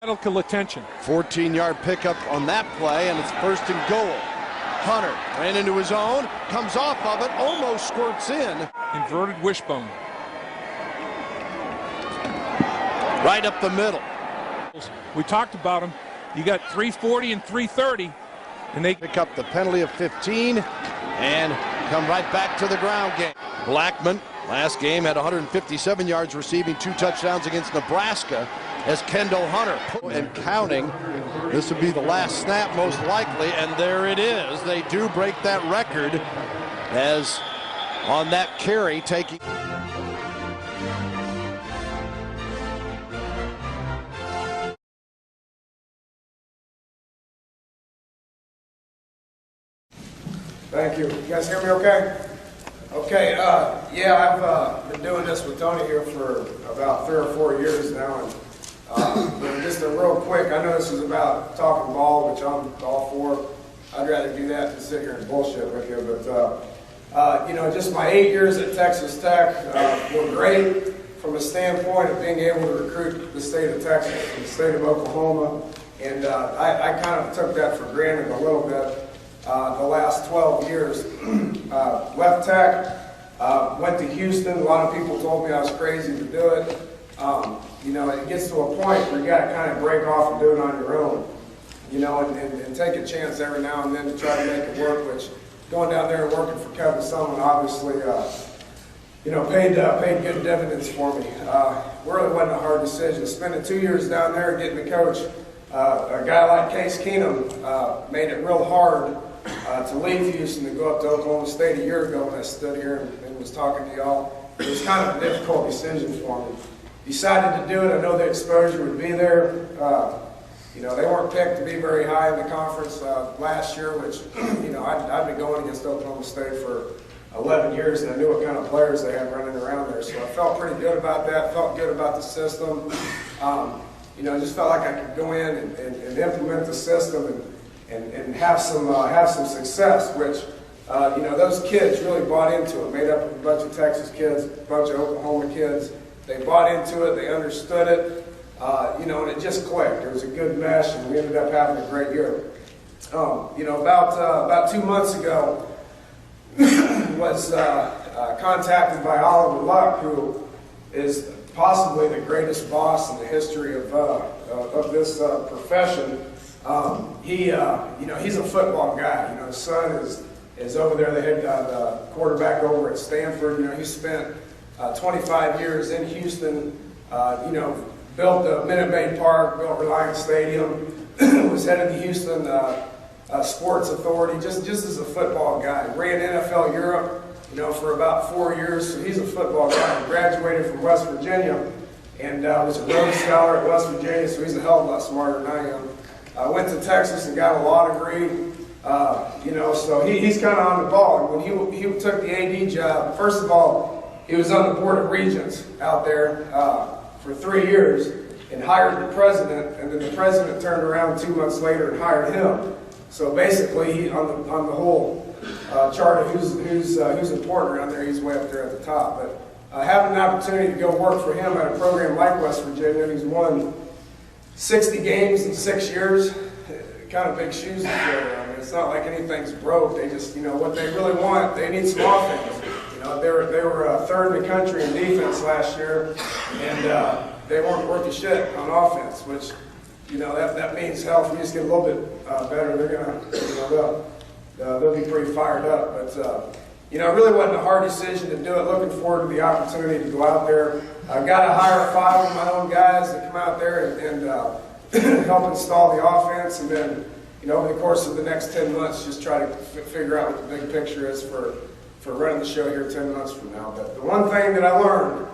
Medical attention. 14-yard pickup on that play, and it's 1st and goal. Hunter ran into his own, comes off of it, almost squirts in. Inverted wishbone. Right up the middle. We talked about him. You got 340 and 330, and they pick up the penalty of 15 and come right back to the ground game. Blackman, last game, had 157 yards receiving, 2 touchdowns against Nebraska as Kendall Hunter. And counting, this would be the last snap most likely, and there it is. They do break that record as on that carry taking... Thank you. You guys hear me okay? Okay, yeah, I've been doing this with Tony here for about 3 or 4 years now. And just a real quick, I know this is about talking ball, which I'm all for. I'd rather do that than sit here and bullshit with you. But, you know, just my 8 years at Texas Tech were great from a standpoint of being able to recruit the state of Texas, the state of Oklahoma. And I kind of took that for granted a little bit. The last 12 years. Left Tech, went to Houston. A lot of people told me I was crazy to do it. You know, it gets to a point where you got to kind of break off and do it on your own. You know, and take a chance every now and then to try to make it work, which going down there and working for Kevin Sumlin obviously, you know, paid good dividends for me. Really wasn't a hard decision. Spending 2 years down there getting to coach a guy like Case Keenum made it real hard to leave Houston to go up to Oklahoma State a year ago when I stood here and was talking to y'all. It was kind of a difficult decision for me. Decided to do it. I know the exposure would be there. You know, they weren't picked to be very high in the conference last year, which, you know, I'd been going against Oklahoma State for 11 years, and I knew what kind of players they had running around there. So I felt pretty good about that, felt good about the system. You know, I just felt like I could go in and implement the system and have some success, which, you know, those kids really bought into it, made up of a bunch of Texas kids, a bunch of Oklahoma kids. They bought into it, they understood it, you know, and it just clicked. It was a good mesh, and we ended up having a great year. You know, about 2 months ago, was contacted by Oliver Luck, who is possibly the greatest boss in the history of this profession. You know, he's a football guy. You know, his son is over there, the head quarterback over at Stanford. You know, he spent 25 years in Houston. You know, built Minute Maid Park, built Reliance Stadium, was head of the Houston Sports Authority, just as a football guy. Ran NFL Europe, you know, for about 4 years. So he's a football guy. He graduated from West Virginia and was a Rhodes Scholar at West Virginia, so he's a hell of a lot smarter than I am. Went to Texas and got a law degree. You know, so he's kind of on the ball. When he took the AD job, first of all, he was on the board of regents out there for 3 years and hired the president, and then the president turned around 2 months later and hired him. So basically, he, on the whole chart of who's important around there, he's way up there at the top. But having an opportunity to go work for him at a program like West Virginia, he's won 60 games in 6 years. Kind of big shoes to fill. I mean, it's not like anything's broke. They just, you know, what they really want, they need some offense. You know, they were third in the country in defense last year, and they weren't worth a shit on offense, which, you know, that means, hell, if we just get a little bit better, they're gonna, you know, they'll be pretty fired up. But you know, it really wasn't a hard decision to do it. Looking forward to the opportunity to go out there. I got to hire 5 of my own guys to come out there and help install the offense, and then, you know, over the course of the next 10 months, just try to figure out what the big picture is for running the show here 10 months from now. But the one thing that I learned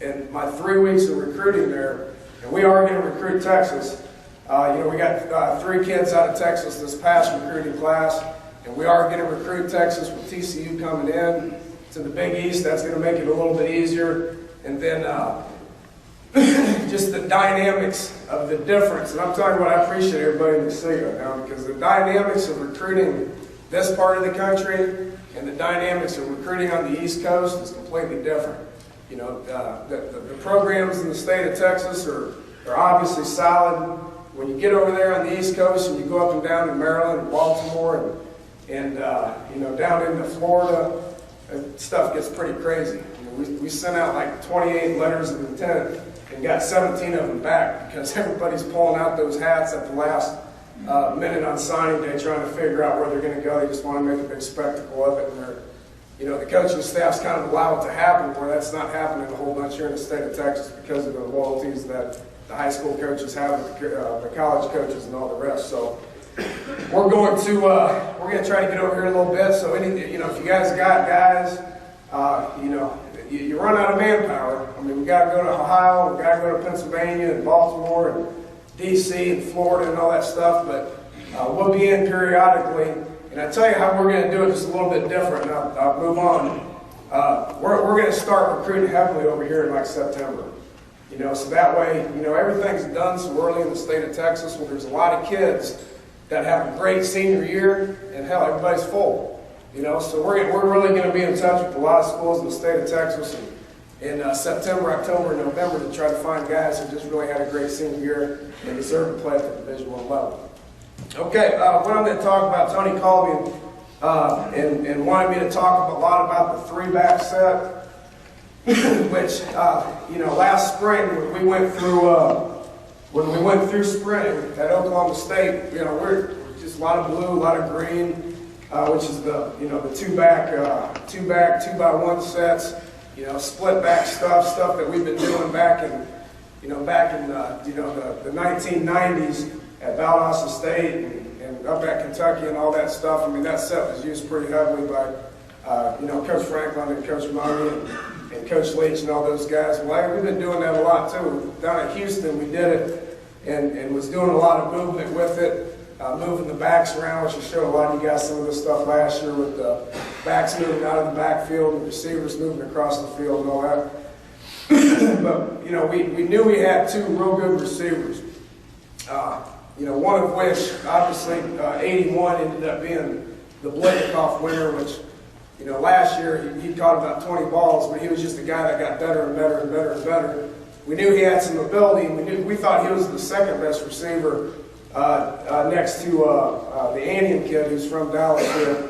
in my 3 weeks of recruiting there, and we are going to recruit Texas. You know, we got 3 kids out of Texas this past recruiting class, and we are going to recruit Texas with TCU coming in to the Big East. That's going to make it a little bit easier. And then just the dynamics of the difference. And I'm talking about, I appreciate everybody in the city right now, because the dynamics of recruiting this part of the country and the dynamics of recruiting on the East Coast is completely different. You know, the programs in the state of Texas are are obviously solid. When you get over there on the East Coast and you go up and down to Maryland and Baltimore and you know, down into Florida, stuff gets pretty crazy. You know, we sent out like 28 letters of intent and got 17 of them back because everybody's pulling out those hats at the last minute on signing day, trying to figure out where they're going to go. They just want to make a big spectacle of it, and they're, you know, the coaching staff's kind of allow it to happen, where that's not happening a whole bunch here in the state of Texas because of the loyalties that the high school coaches have with the college coaches and all the rest. So we're going to try to get over here a little bit. So you know, if you guys got guys, you know, you run out of manpower. I mean, we got to go to Ohio, we got to go to Pennsylvania and Baltimore and D.C. and Florida and all that stuff, but we'll be in periodically. And I tell you how we're going to do it just a little bit different, and I'll move on. We're going to start recruiting heavily over here in like September. You know, so that way, you know, everything's done so early in the state of Texas where there's a lot of kids that have a great senior year, and hell, everybody's full. You know, so we're really going to be in touch with a lot of schools in the state of Texas in September, October, and November to try to find guys who just really had a great senior year and deserve to play at the Division I level. Okay, what I'm going to talk about, Tony called me and wanted me to talk a lot about the three-back set, which, you know, last spring when we went through spring at Oklahoma State, you know, we're just a lot of blue, a lot of green, which is the, you know, the two-back, 2x1 sets, you know, split-back stuff that we've been doing back in, you know, the 1990s at Valdosta State and up at Kentucky and all that stuff. I mean, that set was used pretty heavily by, you know, Coach Franklin and Coach Money and Coach Leach and all those guys. Well, we've been doing that a lot too. Down at Houston, we did it and was doing a lot of movement with it, moving the backs around, which I showed a lot of you guys some of this stuff last year with the backs moving out of the backfield and receivers moving across the field and all that. But, you know, we knew we had two real good receivers. You know, one of which, obviously, 81 ended up being the Blitnikoff winner, which, you know, last year he caught about 20 balls, but he was just a guy that got better and better and better and better. We knew he had some ability, and we thought he was the second best receiver next to the Annian kid who's from Dallas here,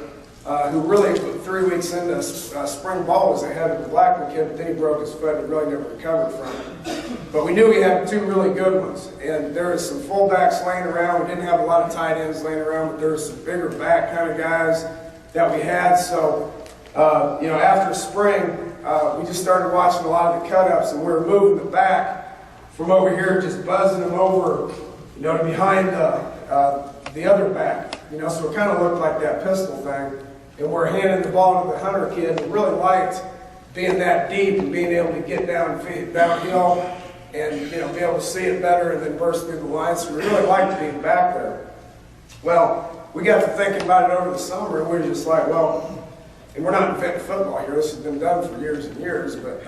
who really, 3 weeks into spring ball, was ahead of the Blackman kid, but then he broke his foot and really never recovered from it. But we knew we had two really good ones, and there was some fullbacks laying around. We didn't have a lot of tight ends laying around, but there was some bigger back kind of guys that we had. So, you know, after spring, we just started watching a lot of the cut-ups, and we were moving the back from over here, just buzzing them over, you know, to behind the other back. You know, so it kind of looked like that pistol thing. And we're handing the ball to the Hunter kid, and really liked being that deep and being able to get downhill and, you know, be able to see it better and then burst through the line. So we really liked being back there. Well, we got to thinking about it over the summer, and we were just like, well, and we're not inventing football here. This has been done for years and years. But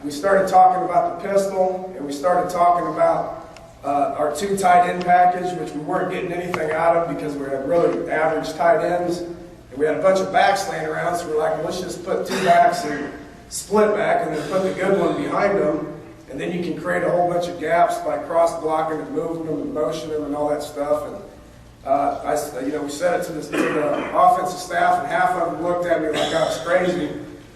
we started talking about the pistol, and we started talking about our two tight end package, which we weren't getting anything out of because we had really average tight ends. And we had a bunch of backs laying around, so we're like, well, let's just put two backs and split back and then put the good one behind them. And then you can create a whole bunch of gaps by cross-blocking and moving them and motioning them and all that stuff. And you know, we said it to the offensive staff, and half of them looked at me like I was crazy.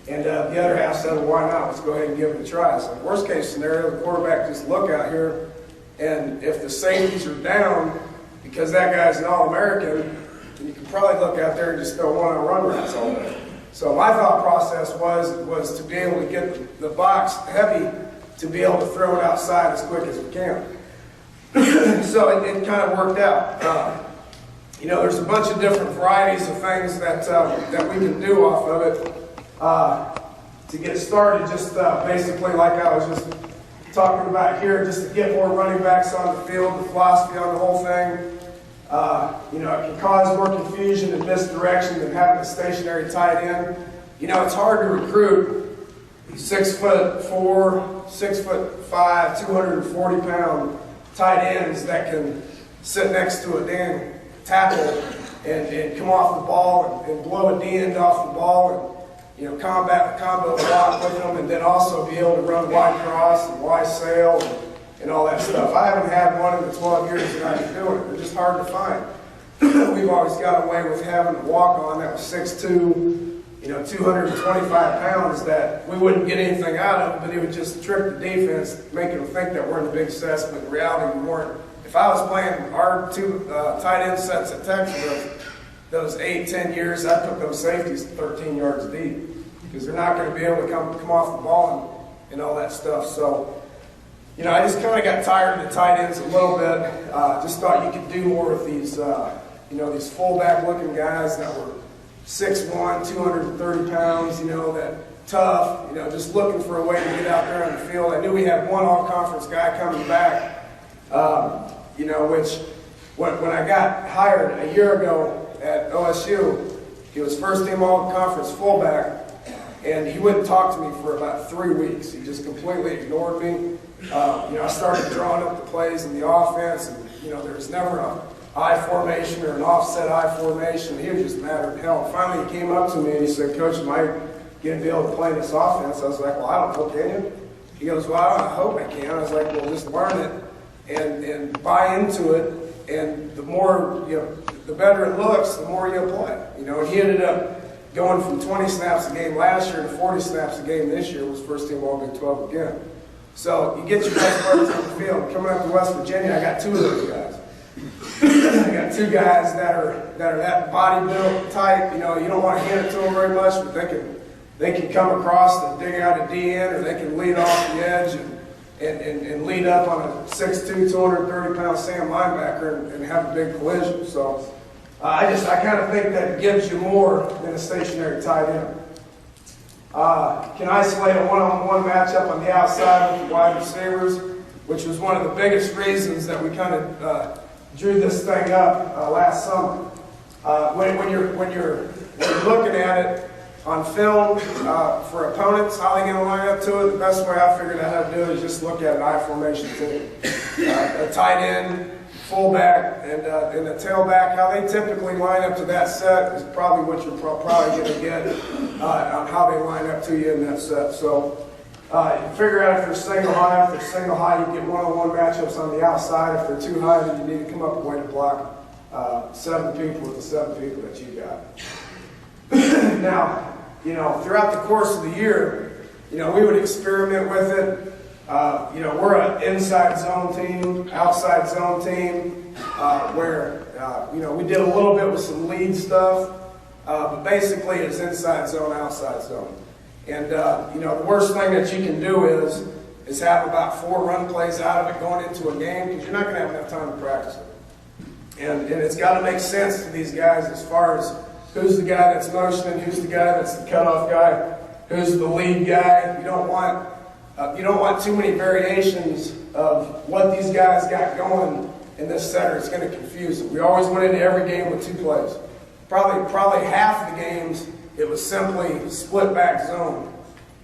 And the other half said, well, why not? Let's go ahead and give it a try. So worst case scenario, the quarterback just look out here, and if the safeties are down, because that guy's an All-American, you can probably look out there and just go one on run routes all day. So my thought process was to be able to get the box heavy to be able to throw it outside as quick as we can. So it kind of worked out. You know, there's a bunch of different varieties of things that we can do off of it to get started. Just basically like I was just talking about here, just to get more running backs on the field, the philosophy on the whole thing. You know, it can cause more confusion and misdirection than having a stationary tight end. You know, it's hard to recruit 6'4", 6'5", 240-pound tight ends that can sit next to a damn tackle and come off the ball and blow a D end off the ball and, you know, combo block with them, and then also be able to run wide cross and wide sail and all that stuff. I haven't had one in the 12 years that I've been doing it. They're just hard to find. We've always got away with having a walk-on that was 6'2", 225 pounds that we wouldn't get anything out of, but it would just trick the defense, making them think that we're in the big sets, but in reality we weren't. If I was playing our two tight end sets at Texas, those 8-10 years, I'd put those safeties 13 yards deep because they're not going to be able to come off the ball and all that stuff. So, I just kind of got tired of the tight ends a little bit. Just thought you could do more with these, these fullback-looking guys that were 6'1", 230 pounds, that tough, just looking for a way to get out there on the field. I knew we had one all-conference guy coming back, which when I got hired a year ago at OSU, he was first-team all-conference fullback, and he wouldn't talk to me for about 3 weeks. He just completely ignored me. I started drawing up the plays in the offense, and, there was never an I formation or an offset I formation. He was just mad as hell. Finally, he came up to me and he said, "Coach, am I going to be able to play this offense?" I was like, "Well, I don't know, can you?" He goes, "Well, I hope I can." I was like, "Well, just learn it and buy into it, and the more, the better it looks, the more you play." And he ended up going from 20 snaps a game last year to 40 snaps a game this year. Was first team All Big 12 again. So you get your best players on the field. Coming up to West Virginia, I got two of those guys. I got two guys that are that body built type. You don't want to hand it to them very much, but they can come across and dig out a DN, or they can lead off the edge and lead up on a 6'2", 230-pound Sam linebacker and have a big collision. So I kind of think that gives you more than a stationary tight end. Can isolate a one-on-one matchup on the outside with the wide receivers, which was one of the biggest reasons that we kind of drew this thing up last summer. When you're looking at it on film for opponents, how they're going to line up to it, the best way I figured out how to do it is just look at an I formation team. A tight end, fullback, and a tailback, how they typically line up to that set is probably what you're probably going to get on how they line up to you in that set. So you figure out if they're single high. If they're single high, you get one-on-one matchups on the outside. If they're too high, then you need to come up with a way to block 7 people with the 7 people that you got. Now, throughout the course of the year, we would experiment with it. We're an inside zone team, outside zone team, where, we did a little bit with some lead stuff, but basically it's inside zone, outside zone. And, the worst thing that you can do is have about 4 run plays out of it going into a game, because you're not going to have enough time to practice it. And it's got to make sense to these guys as far as who's the guy that's motioning, who's the guy that's the cutoff guy, who's the lead guy. You don't want too many variations of what these guys got going in this set, or it's going to confuse them. We always went into every game with 2 plays. Probably half the games, it was simply split back zone,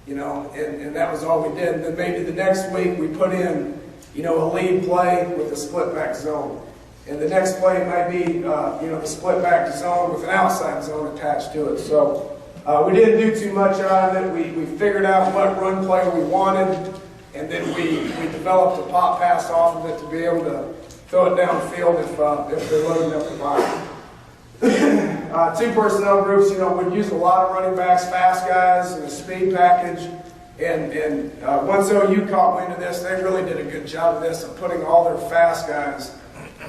and that was all we did. And then maybe the next week we put in, a lead play with a split back zone. And the next play might be, the split back zone with an outside zone attached to it. So we didn't do too much out of it. We figured out what run play we wanted, and then we developed a pop pass off of it to be able to throw it downfield if they're loading up the box. 2 personnel groups, would use a lot of running backs, fast guys, and a speed package. And once OU caught wind of this, they really did a good job of this, of putting all their fast guys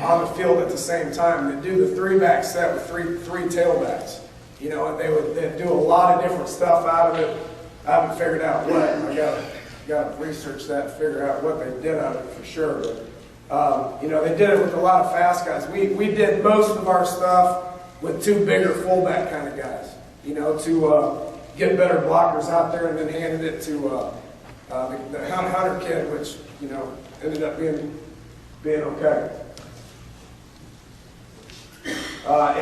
on the field at the same time. They'd do the 3-back set with three tailbacks, and they'd do a lot of different stuff out of it. I haven't figured out what. I got to research that and figure out what they did out of it for sure. But they did it with a lot of fast guys. We did most of our stuff with 2 bigger fullback kind of guys, to get better blockers out there, and then handed it to the Hunter kid, which ended up being okay.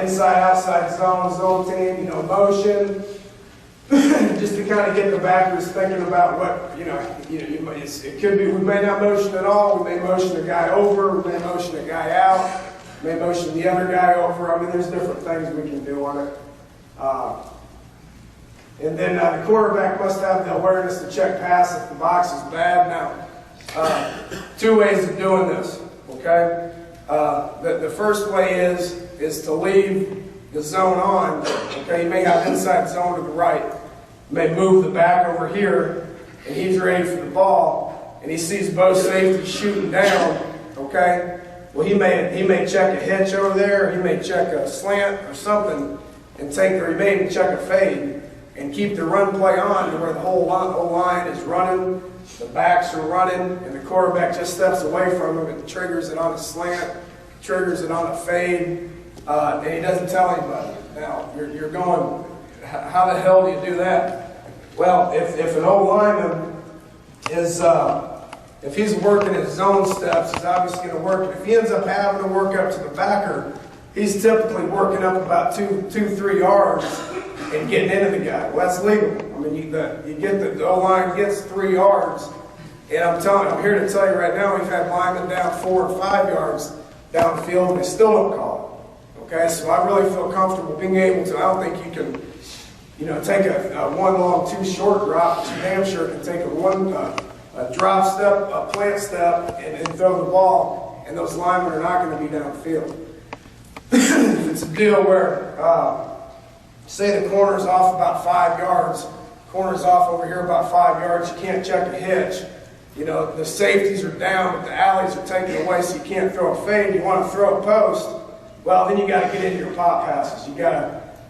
Inside, outside zone team, motion, just to kind of get the backers thinking about what, it could be, we may not motion at all, we may motion a guy over, we may motion a guy out, we may motion the other guy over. I mean, there's different things we can do on it. And then the quarterback must have the awareness to check pass if the box is bad. Now, two ways of doing this, okay? The first way is to leave the zone on, okay? You may have inside zone to the right. You may move the back over here, and he's ready for the ball, and he sees both safeties shooting down, okay? Well, he may check a hitch over there, or he may check a slant or something, and or he may even check a fade, and keep the run play on to where the whole line is running, the backs are running, and the quarterback just steps away from him and triggers it on a slant, triggers it on a fade, and he doesn't tell anybody. Now, you're going, how the hell do you do that? Well, if an old lineman is, if he's working his zone steps, he's obviously going to work. If he ends up having to work up to the backer, he's typically working up about 2-3 yards and getting into the guy. Well, that's legal. I mean, you get the O-line gets 3 yards, and I'm here to tell you right now, we've had linemen down 4 or 5 yards downfield, and they still don't call it. Okay, so I really feel comfortable being able to. I don't think you can, take a 1 long 2 short drop. But you damn sure can take a drop step, a plant step, and throw the ball, and those linemen are not going to be downfield. If it's a deal where, say the corner's off about 5 yards, corner's off over here about 5 yards, you can't check a hitch. The safeties are down, but the alleys are taken away, so you can't throw a fade. You want to throw a post, well, then you got to get into your pop passes. You got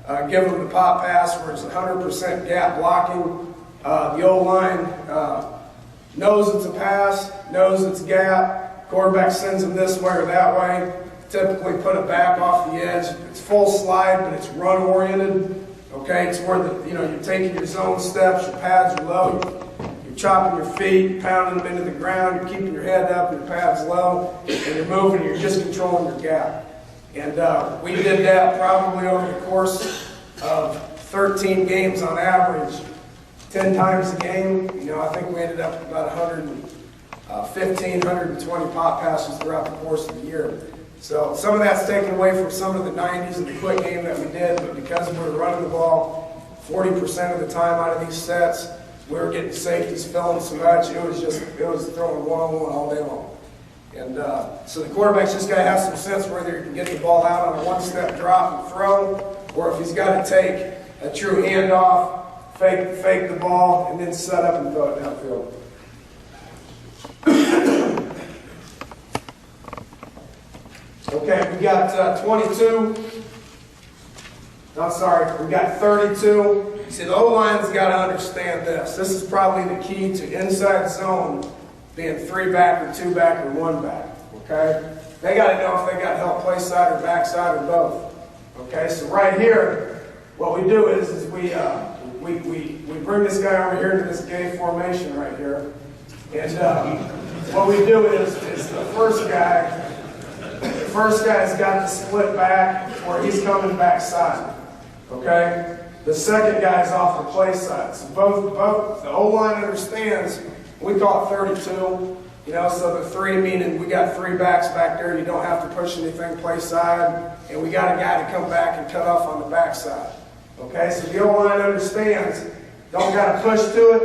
to give them the pop pass where it's 100% gap blocking. The O-line knows it's a pass, knows it's gap. Quarterback sends them this way or that way. Typically put it back off the edge. It's full slide, but it's run oriented. Okay, it's where you're taking your zone steps, your pads are low, you're chopping your feet, pounding them into the ground, you're keeping your head up, your pads low, and you're moving, you're just controlling your gap. And we did that probably over the course of 13 games on average, 10 times a game. I think we ended up with about 115, 120 pop passes throughout the course of the year. So some of that's taken away from some of the 90s and the quick game that we did, but because we were running the ball 40% of the time out of these sets, we were getting safeties filling so much, it was throwing one-on-one all day long. And so the quarterback's just got to have some sense whether he can get the ball out on a one-step drop and throw, or if he's got to take a true handoff, fake the ball, and then set up and throw it downfield. Okay, we got 22. I'm sorry, we got 32. See, the O-line's got to understand this. This is probably the key to inside zone being 3-back or 2-back or 1-back. Okay? They got to know if they got help play side or backside or both. Okay, so right here, what we do is we bring this guy over here to this gay formation right here. And what we do is the first guy's got the split back where he's coming backside. Okay? The second guy's off the play side. So both the O-line understands, we call it 32, so the 3 meaning we got 3 backs back there, you don't have to push anything play side, and we got a guy to come back and cut off on the backside. Okay, so the O-line understands, don't got to push to it,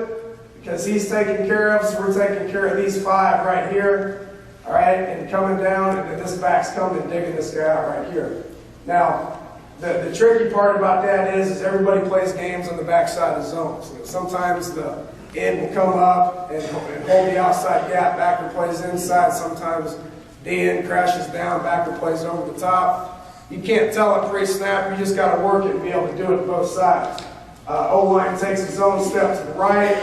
because he's taken care of, so we're taking care of these 5 right here. All right, and coming down, and then this back's coming and digging this guy out right here. Now, the tricky part about that is everybody plays games on the backside of zones. So sometimes the end will come up and hold the outside gap, backer plays inside. Sometimes the end crashes down, backer plays over the top. You can't tell it pre-snap, you just got to work it and be able to do it both sides. O-line takes his own step to the right.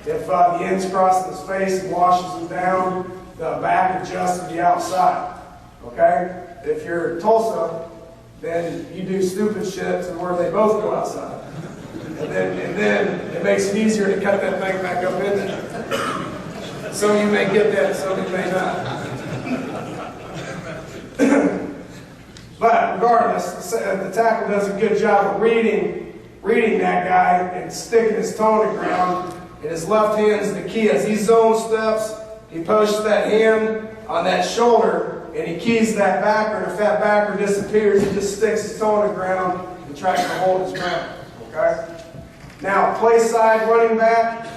If the end's crossing his face and washes him down, the back adjusts to the outside, okay? If you're Tulsa, then you do stupid shit to where they both go outside. And then it makes it easier to cut that thing back up in there. Some of you may get that, some of you may not. But regardless, the tackle does a good job of reading that guy and sticking his toe to the ground. And his left hand is the key. As he zone steps, he pushes that hand on that shoulder, and he keys that backer, and if that backer disappears, he just sticks his toe on the ground and tries to hold his ground. Okay? Now, play side running back,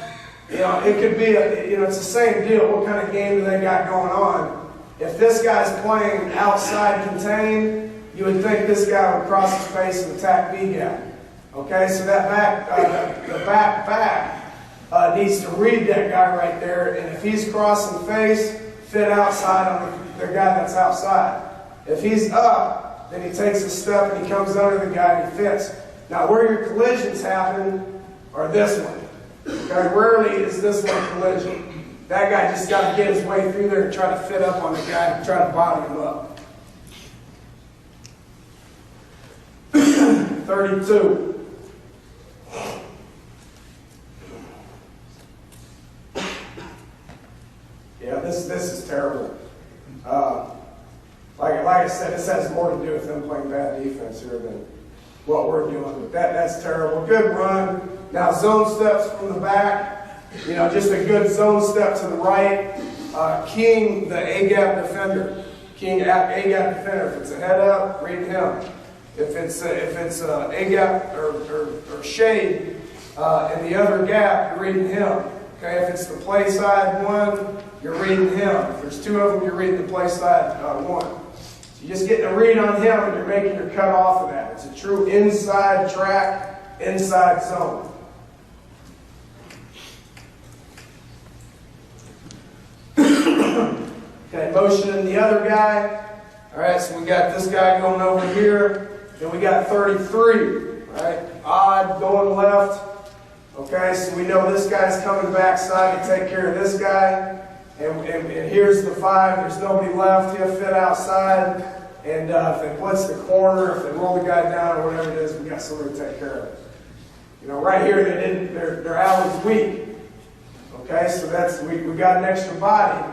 You know, it could be, it's the same deal. What kind of game do they got going on? If this guy's playing outside contained, you would think this guy would cross his face and attack B gap. Okay, so that the back needs to read that guy right there, and if he's crossing face, fit outside on the guy that's outside. If he's up, then he takes a step and he comes under the guy and he fits. Now, where your collisions happen are this one. Okay, rarely is this one collision. That guy just got to get his way through there and try to fit up on the guy and try to body him up. 32. Yeah, this is terrible. Like I said, this has more to do with them playing bad defense here than what we're doing. But that's terrible. Good run. Now zone steps from the back. You know, just a good zone step to the right. Keying the A-gap defender. Keying A-gap defender. If it's a head up, read him. If it's A-gap or shade in the other gap, you're reading him. Okay, if it's the play side one, you're reading him. If there's two of them, you're reading the play side one. So you're just getting a read on him and you're making your cut off of that. It's a true inside track, inside zone. Okay, motioning the other guy. All right, so we got this guy going over here. Then we got 33. All right, odd going left. Okay, so we know this guy's coming backside to take care of this guy. And here's the 5. There's nobody left. He'll fit outside. And if they blitz the corner, if they roll the guy down or whatever it is, we got somebody to take care of it. You know, right here, their alley's weak. Okay, so we got an extra body.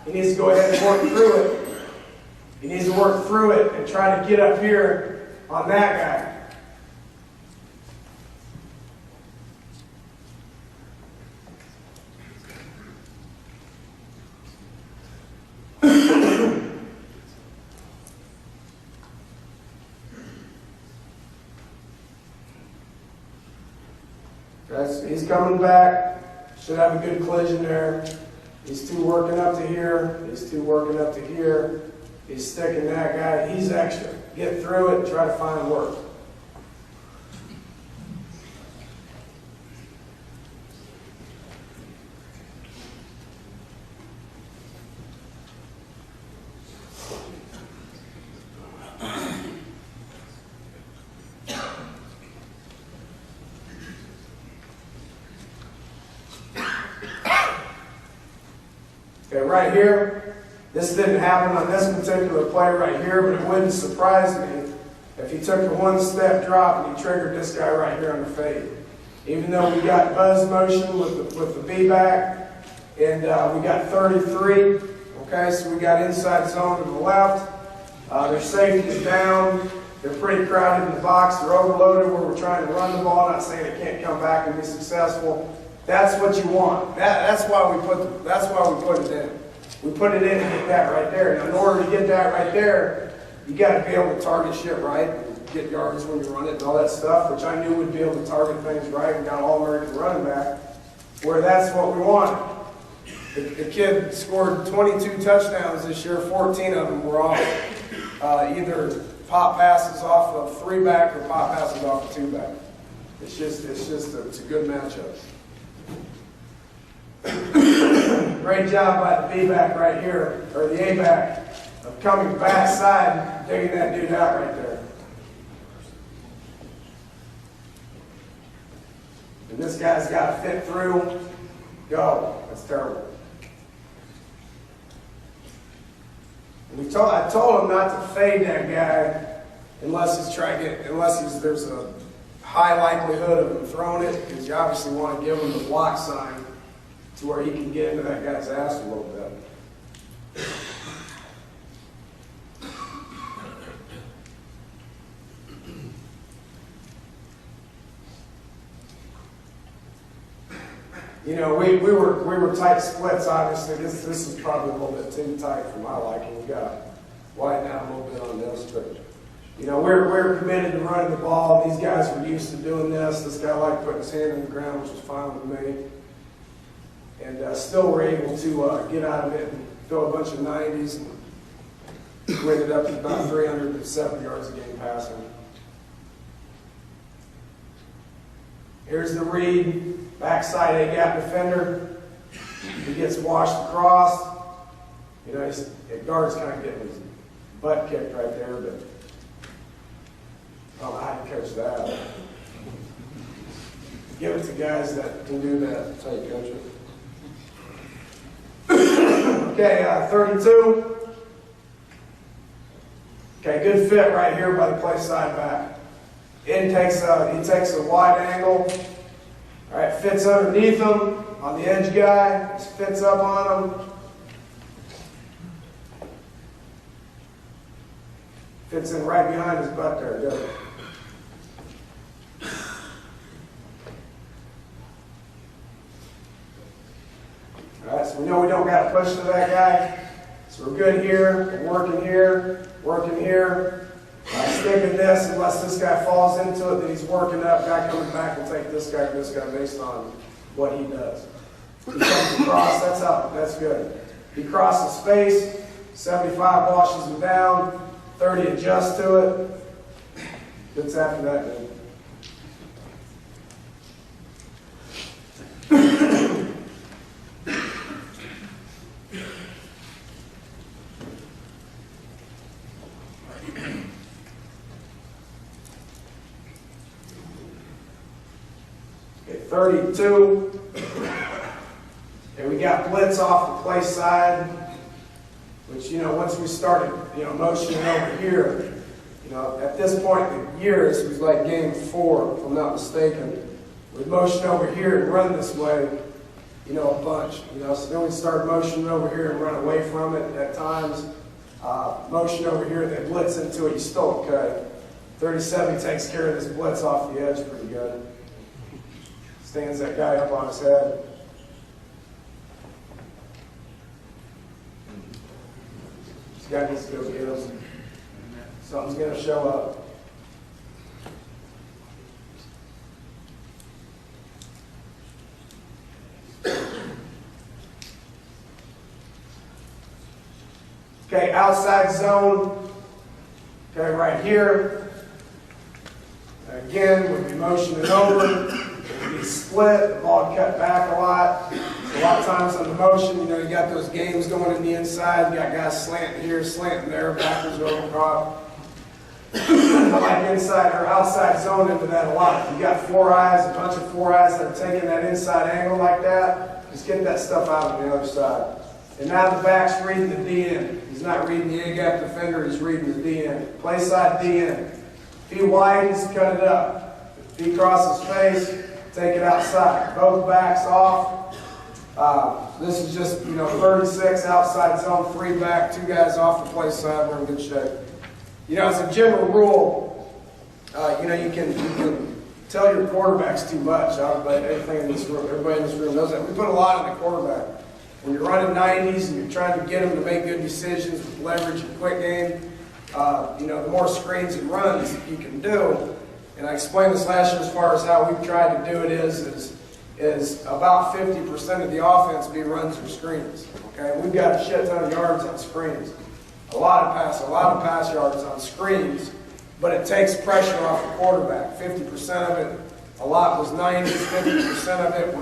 He needs to go ahead and work through it. He needs to work through it and try to get up here on that guy. So he's coming back. Should have a good collision there. These two working up to here. These two working up to here. He's sticking that guy. He's extra. Get through it and try to find work. Okay, right here, this didn't happen on this particular play right here, but it wouldn't surprise me if he took a one-step drop and he triggered this guy right here on the fade. Even though we got buzz motion with the B-back, and we got 33, okay, so we got inside zone to the left. Their safety is down. They're pretty crowded in the box. They're overloaded where we're trying to run the ball, not saying it can't come back and be successful. That's what you want. That's why we put it in. We put it in to get that right there. Now, in order to get that right there, you got to be able to target shit right, and get yards when you run it and all that stuff, which I knew would be able to target things right. We got All-American running back, where that's what we wanted. The kid scored 22 touchdowns this year. 14 of them were off either pop passes off of 3-back or pop passes off of 2-back. It's a good matchup. Great job by the B-back right here, or the A-back, of coming backside, digging that dude out right there. And this guy's got to fit through. Go. That's terrible. And I told him not to fade that guy unless there's a high likelihood of him throwing it, because you obviously want to give him the block sign to where he can get into that guy's ass a little bit. You know, we were tight splits, obviously. This is probably a little bit too tight for my liking. We got to widen out a little bit on this, but you know, we're committed to running the ball. These guys were used to doing this. This guy liked putting his hand in the ground, which was fine with me. and still were able to get out of it and throw a bunch of 90s. And we ended up at about 370 yards a game passing. Here's the read, backside A-gap defender. He gets washed across. You know, the guard's kind of getting his butt kicked right there, but I don't know how to coach that. Give it to guys that can do that. That's how you coach it. Okay, 32. Okay, good fit right here by the play side back. He takes a wide angle. All right, fits underneath him on the edge guy. Just fits up on him. Fits in right behind his butt there. Good. All right, so we know we don't got to push to that guy. So we're good here. We're working here. Working here. Sticking this, unless this guy falls into it, then he's working up. Guy coming back will take this guy based on what he does. He comes across, that's good. He crosses space, 75 washes him down, 30 adjusts to it. Gets after that dude. Okay, 32. Okay, we got blitz off the play side, which, you know, once we started, you know, motioning over here, you know, at this point in the year, it was like game 4, if I'm not mistaken. We'd motion over here and run this way, you know, a bunch. You know, so then we started motioning over here and run away from it at times. Motion over here, they blitz into it, you still okay. 37 takes care of this blitz off the edge pretty good. Stands that guy up on his head. This guy needs to go get him. Something's going to show up. Okay, outside zone. Okay, right here. Again, we'll be motioning over. It'll be split. The ball cut back a lot. A lot of times on the motion, you know, you got those games going in the inside. You got guys slanting here, slanting there, backwards, over crop. I like inside or outside zone into that a lot. You got 4 eyes, a bunch of 4 eyes that are taking that inside angle like that. Just get that stuff out on the other side. And now the back's reading the DN. He's not reading the A-gap defender, he's reading the DN. Play side DN. If he widens, cut it up. If he crosses face, take it outside. Both backs off. This is just, you know, 36 outside zone, 3 back, 2 guys off the play side. We're in good shape. You know, as a general rule, you know, you can tell your quarterbacks too much. Everything in this room, everybody in this room knows that. We put a lot on the quarterback. When you're running 90s and you're trying to get them to make good decisions with leverage and quick game, you know, the more screens and runs you can do. And I explained this last year as far as how we've tried to do it is about 50% of the offense be runs or screens. Okay, we've got a shit ton of yards on screens. A lot of pass yards on screens, but it takes pressure off the quarterback. 50% of it, a lot was 90s, 50% of it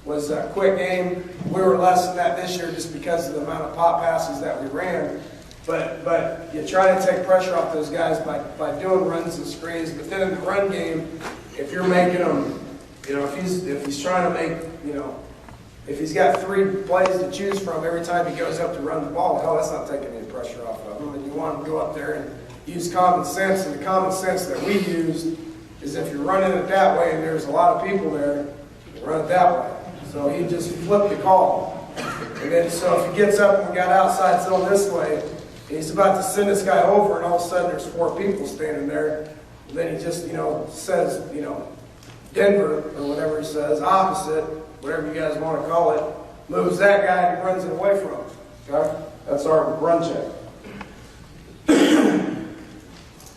was a quick game. We were less than that this year just because of the amount of pop passes that we ran. But you try to take pressure off those guys by doing runs and screens. But then in the run game, if you're making them, you know, if he's trying to make, you know, if he's got 3 plays to choose from every time he goes up to run the ball, hell, that's not taking any pressure off of him. And you want him to go up there and use common sense. And the common sense that we use is if you're running it that way and there's a lot of people there, run it that way. So he just flipped the call. And then so if he gets up and we got outside zone this way, and he's about to send this guy over, and all of a sudden there's 4 people standing there. And then he just, you know, says, you know, Denver, or whatever he says, opposite, whatever you guys want to call it, moves that guy and runs it away from him. Okay? That's our run check.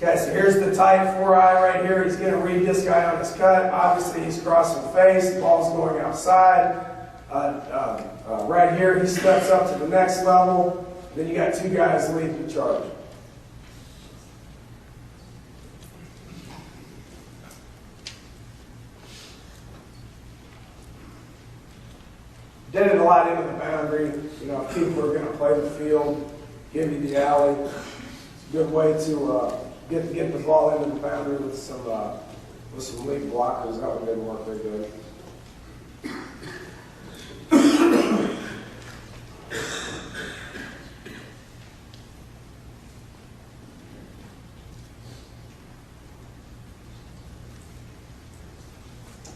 Okay, so here's the tight 4-eye right here. He's going to read this guy on his cut. Obviously, he's crossing face. The ball's going outside. right here, he steps up to the next level. Then you got two guys leading the charge. Did it a lot into the boundary. You know, if people are going to play the field, give you the alley. It's a good way to get the ball into the boundary with some lead blockers. That one didn't work very good.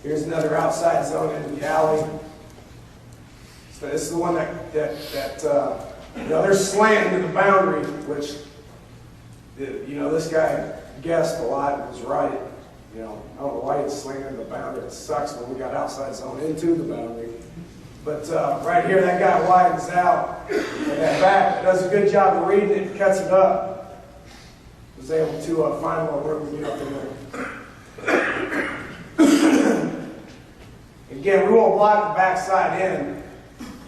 Here's another outside zone into the alley. So this is the one that you know, they're slanting to the boundary, which, you know, this guy guessed a lot and was right. You know, I don't know why he's slanting the boundary. It sucks when we got outside zone into the boundary. But right here, that guy widens out, and that back does a good job of reading it, cuts it up. Was able to find more room to get up in there. Again, we won't block the backside in.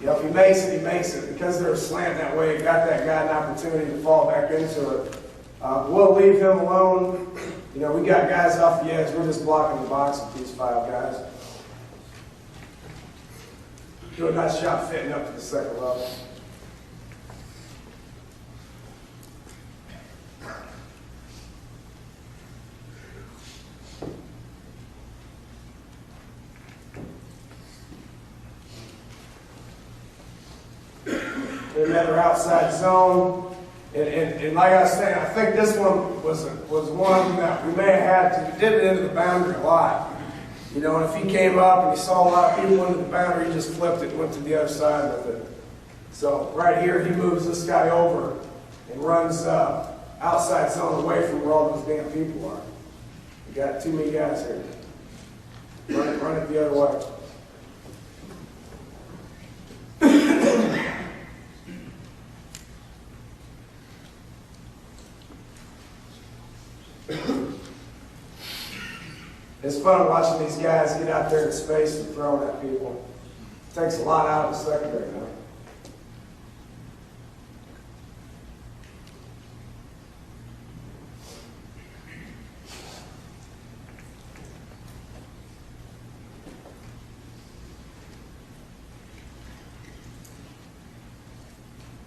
You know, if he makes it, he makes it. Because they're slanting that way, it got that guy an opportunity to fall back into it. We'll leave him alone. You know, we got guys off the edge. We're just blocking the box with these 5 guys. Do a nice job fitting up to the second level. Another outside zone. And like I was saying, I think this one was one that we may have had to. We did it into the boundary a lot. You know, and if he came up and he saw a lot of people into the boundary, he just flipped it and went to the other side with it. So right here, he moves this guy over and runs outside zone away from where all those damn people are. We got too many guys here. Run it the other way. It's fun watching these guys get out there in space and throw at people. It takes a lot out of the secondary now.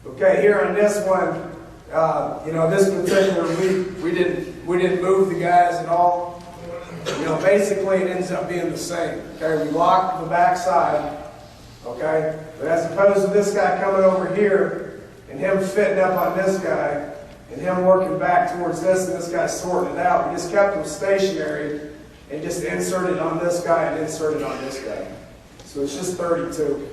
Okay, here on this one, you know, this particular we didn't move the guys at all. You know, basically it ends up being the same. Okay, we lock the backside. Okay, but as opposed to this guy coming over here and him fitting up on this guy and him working back towards this and this guy sorting it out, we just kept him stationary and just inserted on this guy and inserted on this guy. So it's just 32.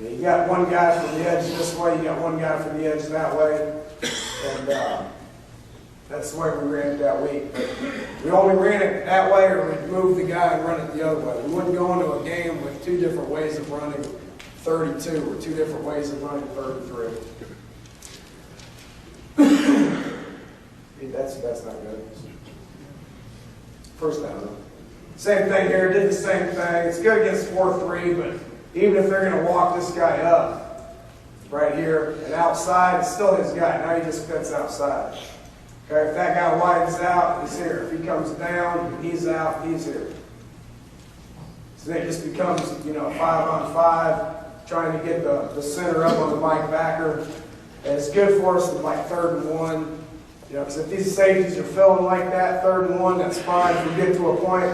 You got one guy from the edge this way, you got one guy from the edge that way, and that's the way we ran it that week. But we only ran it that way, or we'd move the guy and run it the other way. We wouldn't go into a game with 2 different ways of running 32 or 2 different ways of running 33. That's not good. First down. Same thing here, did the same thing. It's good against 4-3, but even if they're going to walk this guy up right here and outside, it's still his guy. Now he just fits outside. Okay, if that guy widens out, he's here. If he comes down, he's out, he's here. So then it just becomes, you know, 5-on-5, trying to get the center up on the Mike backer. And it's good for us in like 3rd and 1. You know, because if these safeties are filling like that, 3rd and 1, that's fine. If we get to a point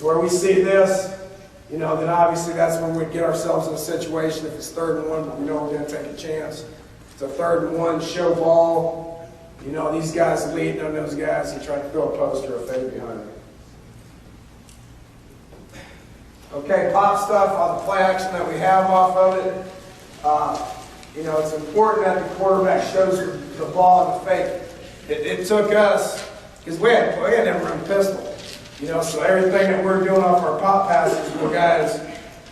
where we see this, you know, then obviously that's when we get ourselves in a situation. If it's 3rd and 1, but we know we're going to take a chance. It's a 3rd and 1, show ball. You know, these guys leading on those guys and try to throw a post or a fade behind them. Okay, pop stuff on the play action that we have off of it. You know, it's important that the quarterback shows the ball in the fake. It took us, because we had never run pistol. You know, so everything that we're doing off our pop passes were guys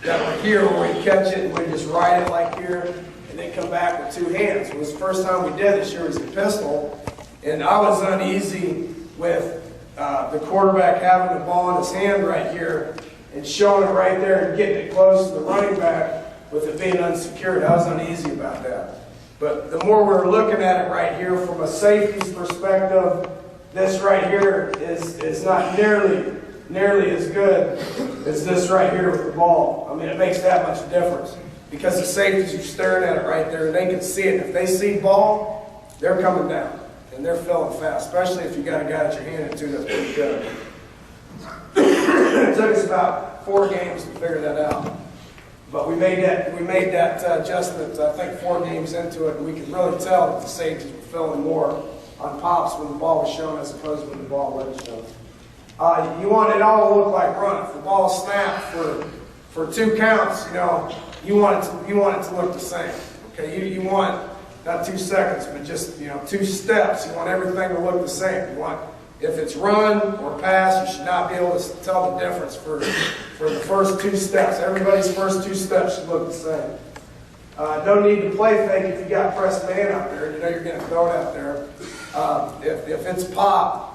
that were here where we catch it and we just ride it like here and then come back with 2 hands. It was the first time we did this year was the pistol, and I was uneasy with the quarterback having the ball in his hand right here and showing it right there and getting it close to the running back with it being unsecured. I was uneasy about that. But the more we're looking at it right here from a safety's perspective, this right here is not nearly as good as this right here with the ball. I mean, it makes that much difference because the safeties are staring at it right there and they can see it. If they see ball, they're coming down and they're filling fast, especially if you got a guy that you're handing to that's pretty good. It took us about 4 games to figure that out. But we made that adjustment, I think, 4 games into it, and we could really tell that the safeties were filling more on pops when the ball was shown as opposed to when the ball wasn't shown. You want it all to look like run. If the ball snapped for 2 counts, you want it to look the same. Okay, you want not 2 seconds, but just 2 steps. You want everything to look the same. You want, if it's run or pass, you should not be able to tell the difference for the first 2 steps. Everybody's first 2 steps should look the same. No need to play fake if you got press man out there. You're going to throw it out there. If it's pop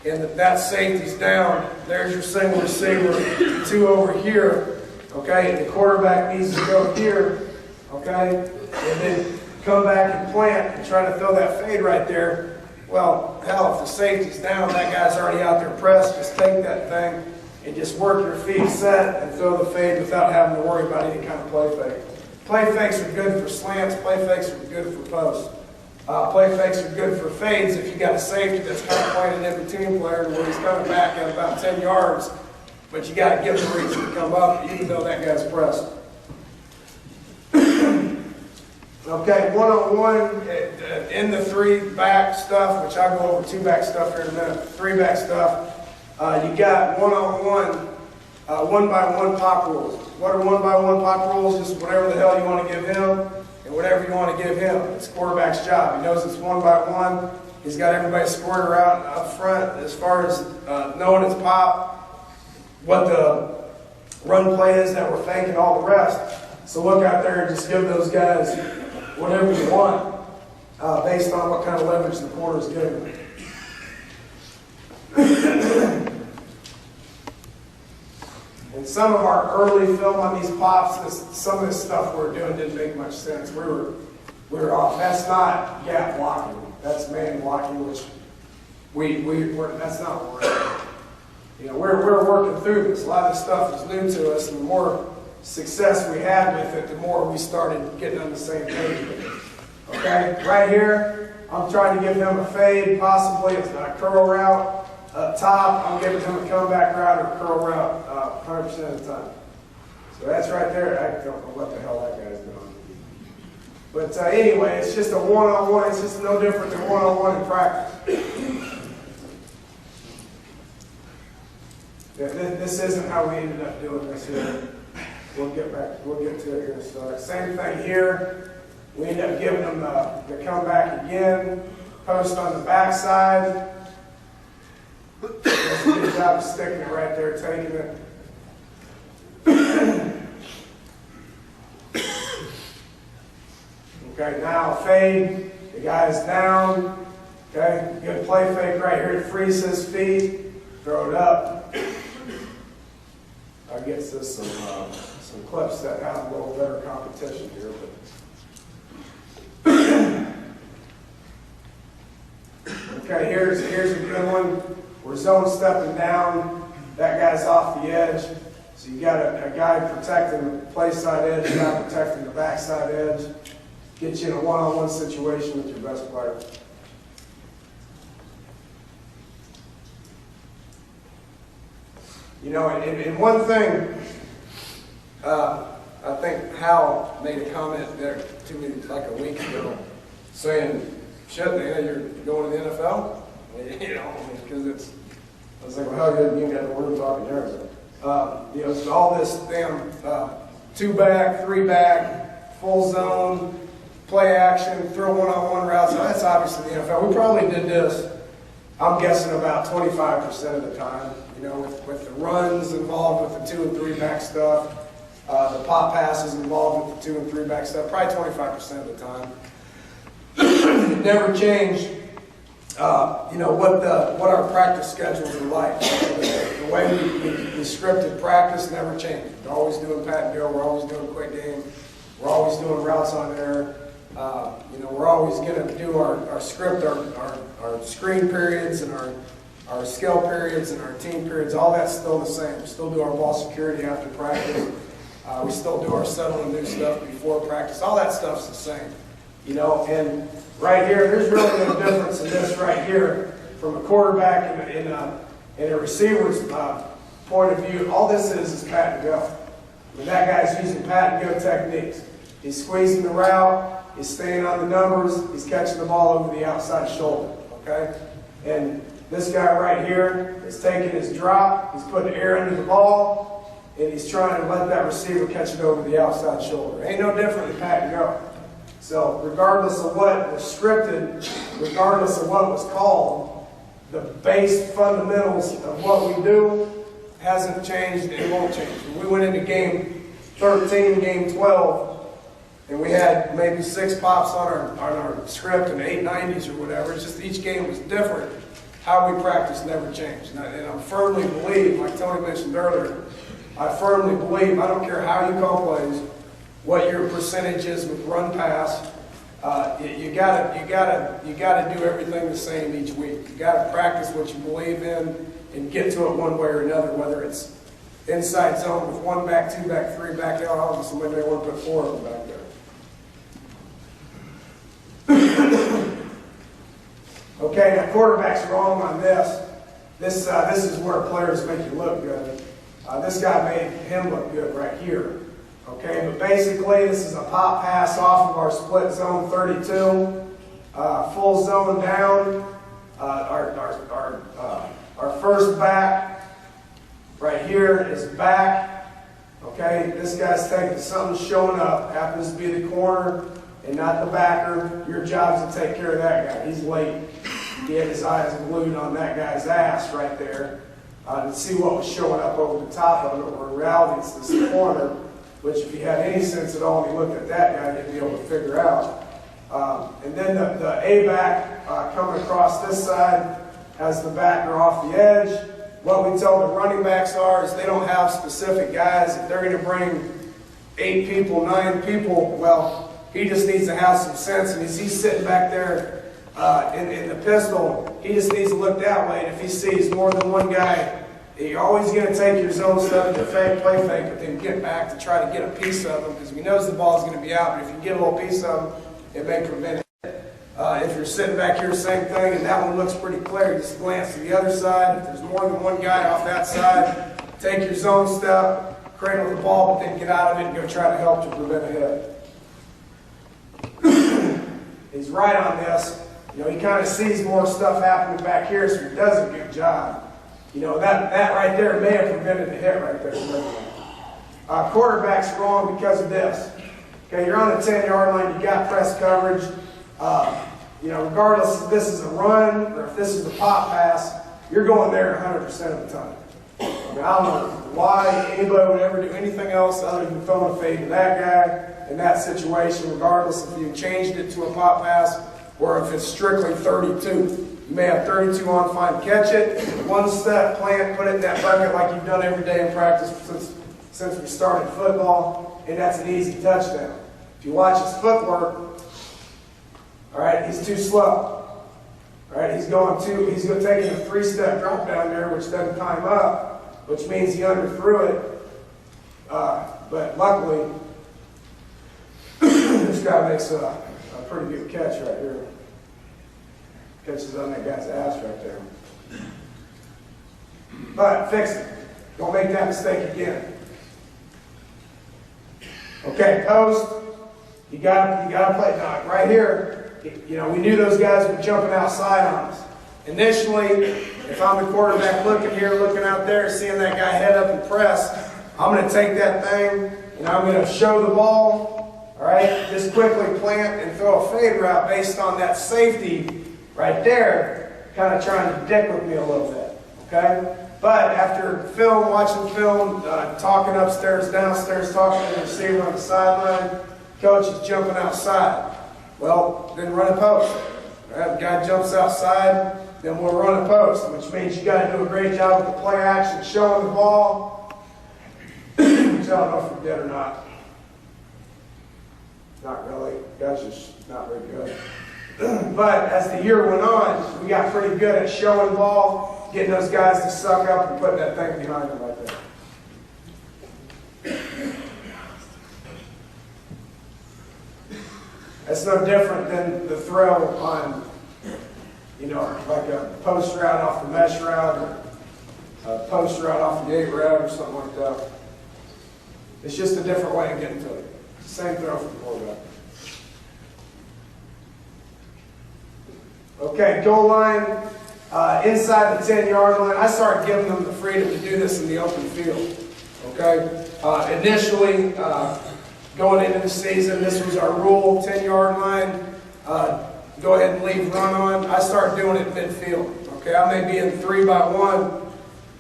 and that safety's down, there's your single receiver, 2 over here. Okay, and the quarterback needs to go here. Okay, and then come back and plant and try to throw that fade right there. Well, hell, if the safety's down, that guy's already out there pressed. Just take that thing and just work your feet set and throw the fade without having to worry about any kind of play fake. Play fakes are good for slants. Play fakes are good for posts. Play fakes are good for fades if you got a safety that's kind of playing an in-between player where he's coming back at about 10 yards, but you got to give him a reason to come up even though that guy's pressed. Okay, one-on-one in the 3-back stuff, which I'll go over 2-back stuff here in a minute. 3-back stuff, you got one-on-one, 1-by-1 pop rules. What are 1-by-1 pop rules? Just whatever the hell you want to give him and whatever you want to give him. It's the quarterback's job. He knows it's 1-by-1. He's got everybody squared around up front as far as knowing it's pop, what the run play is that we're faking, all the rest. So look out there and just give those guys whatever you want based on what kind of leverage the quarter's giving them. And some of our early film on these pops, some of this stuff we were doing didn't make much sense. We were off. That's not gap blocking. That's man blocking, which that's not what we're doing. We're working through this. A lot of this stuff is new to us, and the more success we had with it, the more we started getting on the same page with it. Okay, right here, I'm trying to give him a fade, possibly it's not a curl route. Up top, I'm giving him a comeback route or curl route 100% of the time. So that's right there. I don't know what the hell that guy's doing. But anyway, it's just a one-on-one. It's just no different than one-on-one in practice. This isn't how we ended up doing this here. We'll get to it here in a second. Same thing here. We end up giving them the comeback again. Post on the backside. Does a good job of sticking it right there, taking it. Okay, now fade. The guy's down. Okay, good play fake right here to freeze his feet. Throw it up. I guess there's some clips that have a little better competition here, but okay, here's a good one. We're zone stepping down. That guy's off the edge. So you got a guy protecting the play side edge, a guy protecting the backside edge. Get you in a one-on-one situation with your best player. And one thing, I think Hal made a comment there to me like a week ago, saying, "Shit, man, you're going to the NFL?" Because I was like, well, hell, you ain't got the word talking there. So all this damn 2-back, 3-back, full zone, play action, throw one-on-one routes. So that's obviously the NFL. We probably did this, I'm guessing, about 25% of the time. With the runs involved with the 2- and 3-back stuff, the pop passes involved with the 2- and 3-back stuff, probably 25% of the time. It never changed you know, what our practice schedules are like. The way we scripted practice never changes. We're always doing pat and go. We're always doing quick game. We're always doing routes on air. You know, we're always going to do our script, our screen periods and our skill periods and our team periods. All that's still the same. We still do our ball security after practice. We still do our settle and do stuff before practice. All that stuff's the same. You know, and right here, there's really no difference in this right here from a quarterback and a receiver's point of view. All this is pat and go. I mean, that guy's using pat and go techniques. He's squeezing the route. He's staying on the numbers. He's catching the ball over the outside shoulder. Okay, and this guy right here is taking his drop. He's putting air under the ball, and he's trying to let that receiver catch it over the outside shoulder. Ain't no different than pat and go. So regardless of what was scripted, regardless of what was called, the base fundamentals of what we do hasn't changed and won't change. When we went into game 13, game 12, and we had maybe 6 pops on our script and 8 90s or whatever. It's just each game was different. How we practice never changed. And I firmly believe, like Tony mentioned earlier, I firmly believe, I don't care how you call plays, what your percentage is with run pass, you gotta do everything the same each week. You gotta practice what you believe in and get to it one way or another, whether it's inside zone with 1 back, 2 back, 3 back out. Obviously, somebody may want to put 4 of them back there. Okay, now quarterback's wrong on this. This is where players make you look good. This guy made him look good right here. Okay, but basically this is a pop pass off of our split zone 32, full zone down. Our first back right here is back. Okay, this guy's taking something showing up, happens to be the corner and not the backer. Your job is to take care of that guy. He's late. He had his eyes glued on that guy's ass right there to see what was showing up over the top of it. Where in reality, it's this corner, which if you had any sense at all and you looked at that guy, you'd be able to figure out. And then the A-back coming across this side has the backer off the edge. What we tell the running backs is they don't have specific guys. If they're going to bring 8 people, 9 people, well, he just needs to have some sense. And as he's sitting back there in the pistol, he just needs to look that way. And if he sees more than one guy, you're always going to take your zone stuff to fake, play fake, but then get back to try to get a piece of them because he knows the ball's going to be out. But if you get a little piece of them, it may prevent it. If you're sitting back here, same thing, and that one looks pretty clear, you just glance to the other side. If there's more than one guy off that side, take your zone step, cradle the ball, but then get out of it and go try to help to prevent a hit. He's right on this. You know, he kind of sees more stuff happening back here, so he does a good job. You know, that right there may have prevented a hit right there. Quarterback's wrong because of this. Okay, you're on the 10-yard line, you got press coverage. You know, regardless if this is a run or if this is a pop pass, you're going there 100% of the time. I mean, I don't know why anybody would ever do anything else other than throwing a fade to that guy in that situation, regardless if you changed it to a pop pass or if it's strictly 32. You may have 32 on, fine, catch it, one step, plant, put it in that bucket like you've done every day in practice since we started football, and that's an easy touchdown. If you watch his footwork, all right, he's too slow. All right, he's taking a 3-step drop down there, which doesn't time up, which means he underthrew it. But luckily, this guy makes a pretty good catch right here. Catches on that guy's ass right there. But fix it. Don't make that mistake again. Okay, post. You got to play dog right here. You know, we knew those guys were jumping outside on us. Initially, if I'm the quarterback looking here, looking out there, seeing that guy head up and press, I'm going to take that thing and I'm going to show the ball. All right, just quickly plant and throw a fade route based on that safety right there, kind of trying to dick with me a little bit. Okay, but after film, watching film, talking upstairs, downstairs, talking to the receiver on the sideline, coach is jumping outside. Well, then run a post. That guy jumps outside, then we'll run a post, which means you got to do a great job with the play action, showing the ball. Which I don't know if you're dead or not. Not really. Guys just not very good. But as the year went on, we got pretty good at showing the ball, getting those guys to suck up and putting that thing behind them right there. That's no different than the throw on, you know, like a post route off the mesh route or a post route off the 8 route or something like that. It's just a different way of getting to it. It's the same throw for the quarterback. Okay, goal line, inside the 10-yard line. I started giving them the freedom to do this in the open field. Okay, initially, going into the season, this was our rule, 10-yard line. Go ahead and leave run on. I started doing it midfield. Okay, I may be in 3-by-1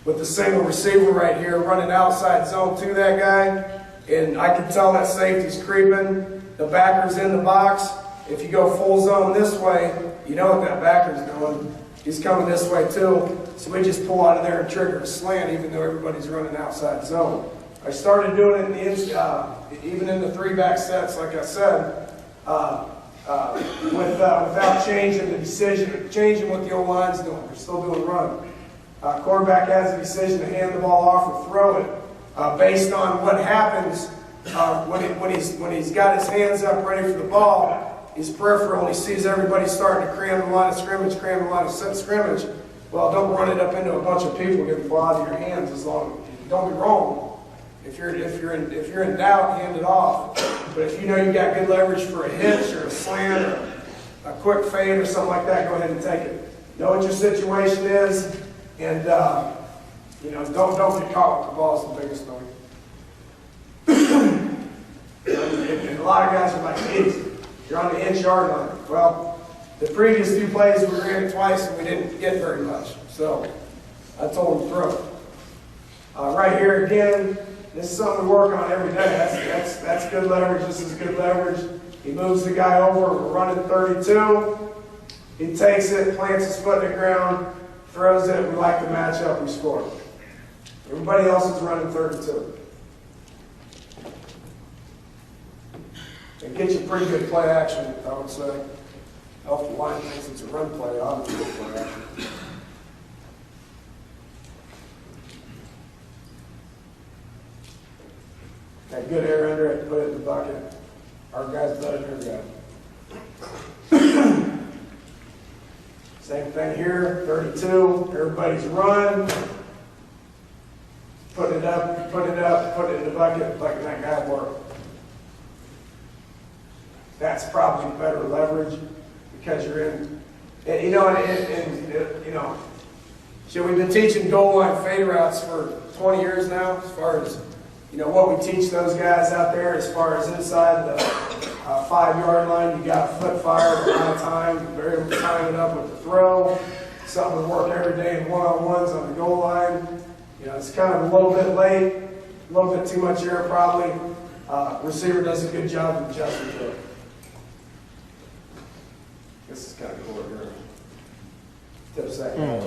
with the single receiver right here, running outside zone to that guy, and I can tell that safety's creeping. The backer's in the box. If you go full zone this way, you know what that backer's doing. He's coming this way too. So we just pull out of there and trigger a slant, even though everybody's running outside zone. I started doing it in the even in the 3-back sets, like I said, without changing the decision, changing what the O-line's doing. They're still doing run. Quarterback has the decision to hand the ball off or throw it based on what happens when he's got his hands up ready for the ball. He's peripheral, and he sees everybody starting to cram the line of scrimmage, scrimmage. Well, don't run it up into a bunch of people getting the ball out of your hands. As long, don't be wrong. If you're in doubt, hand it off. But if you know you got good leverage for a hitch or a slant or a quick fade or something like that, go ahead and take it. Know what your situation is, and you know, don't get caught with the ball. Is the biggest thing. And a lot of guys are like, "Geez, you're on the inch-yard line." Well, the previous 2 plays we ran it twice and we didn't get very much. So I told him to throw it. Right here again, this is something we work on every day. That's good leverage. This is good leverage. He moves the guy over. We're running 32. He takes it, plants his foot in the ground, throws it. We like the matchup. We score. Everybody else is running 32. It gets you pretty good play action, I would say. Help the line thinks it's a run play, obviously play action. Okay, good air under it, put it in the bucket. Our guy's better than your guy. Same thing here, 32. Everybody's run. Put it up, put it in the bucket, like that guy worked. That's probably better leverage because you're in, and, you know, and you know, so we've been teaching goal line fade routes for 20 years now, as far as, you know, what we teach those guys out there as far as inside the 5-yard line. You got foot fire at the right time, very able to time it up with the throw. Something we work every day in one-on-ones on the goal line. You know, it's kind of a little bit late, a little bit too much air probably. Receiver does a good job of adjusting to it. This is kind of cool here. Tip second.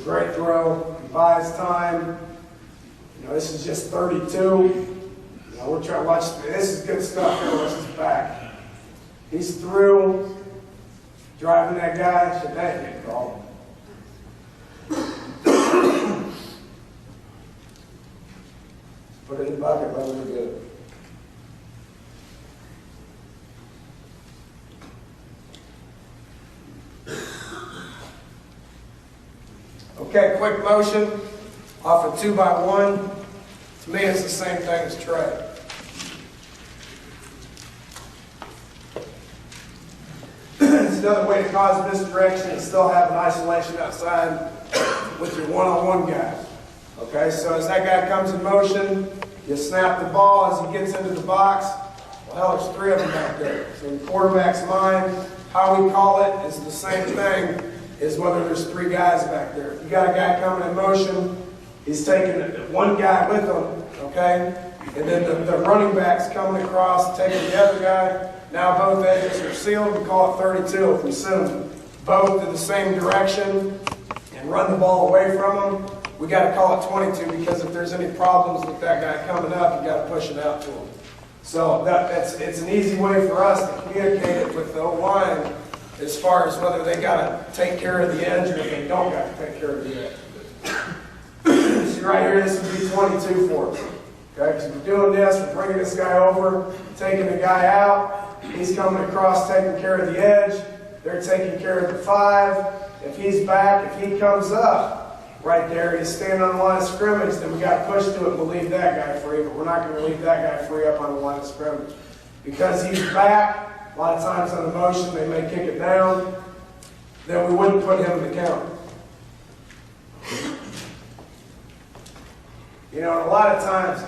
Great throw, he buys time. You know, this is just 32. You know, we're trying to watch, this is good stuff here, watch his back. He's through, driving that guy, should that get called? Put it in the bucket, let him get it. Okay, quick motion off a 2-by-1. To me, it's the same thing as Trey. It's another way to cause misdirection and still have an isolation outside with your one-on-one guy. Okay, so as that guy comes in motion, you snap the ball as he gets into the box. Well, hell, there's 3 of them back there. So in the quarterback's mind, how we call it is the same thing is whether there's 3 guys back there. If you got a guy coming in motion, he's taking one guy with him, okay? And then the running back's coming across, taking the other guy. Now both edges are sealed. We call it 32. If we send them both in the same direction and run the ball away from them, we got to call it 22, because if there's any problems with that guy coming up, you got to push it out to him. So it's an easy way for us to communicate it with the O-line as far as whether they got to take care of the edge or if they don't got to take care of the edge. See right here, this would be 22 for us. Okay, because we're doing this, we're bringing this guy over, taking the guy out. He's coming across, taking care of the edge. They're taking care of the 5. If he's back, if he comes up right there, he's standing on the line of scrimmage, then we got to push to it and we'll leave that guy free, but we're not going to leave that guy free up on the line of scrimmage. Because he's back, a lot of times on the motion, they may kick it down, then we wouldn't put him in the count. You know, and a lot of times,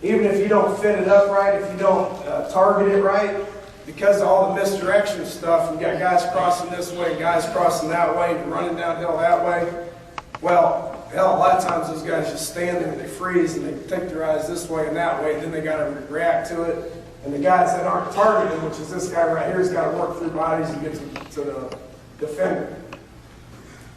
even if you don't fit it up right, if you don't target it right, because of all the misdirection stuff, you got guys crossing this way, guys crossing that way, running downhill that way. Well, hell, a lot of times those guys just stand there and they freeze and they take their eyes this way and that way, then they got to react to it. And the guys that aren't targeted, which is this guy right here, has got to work through bodies and get to the defender.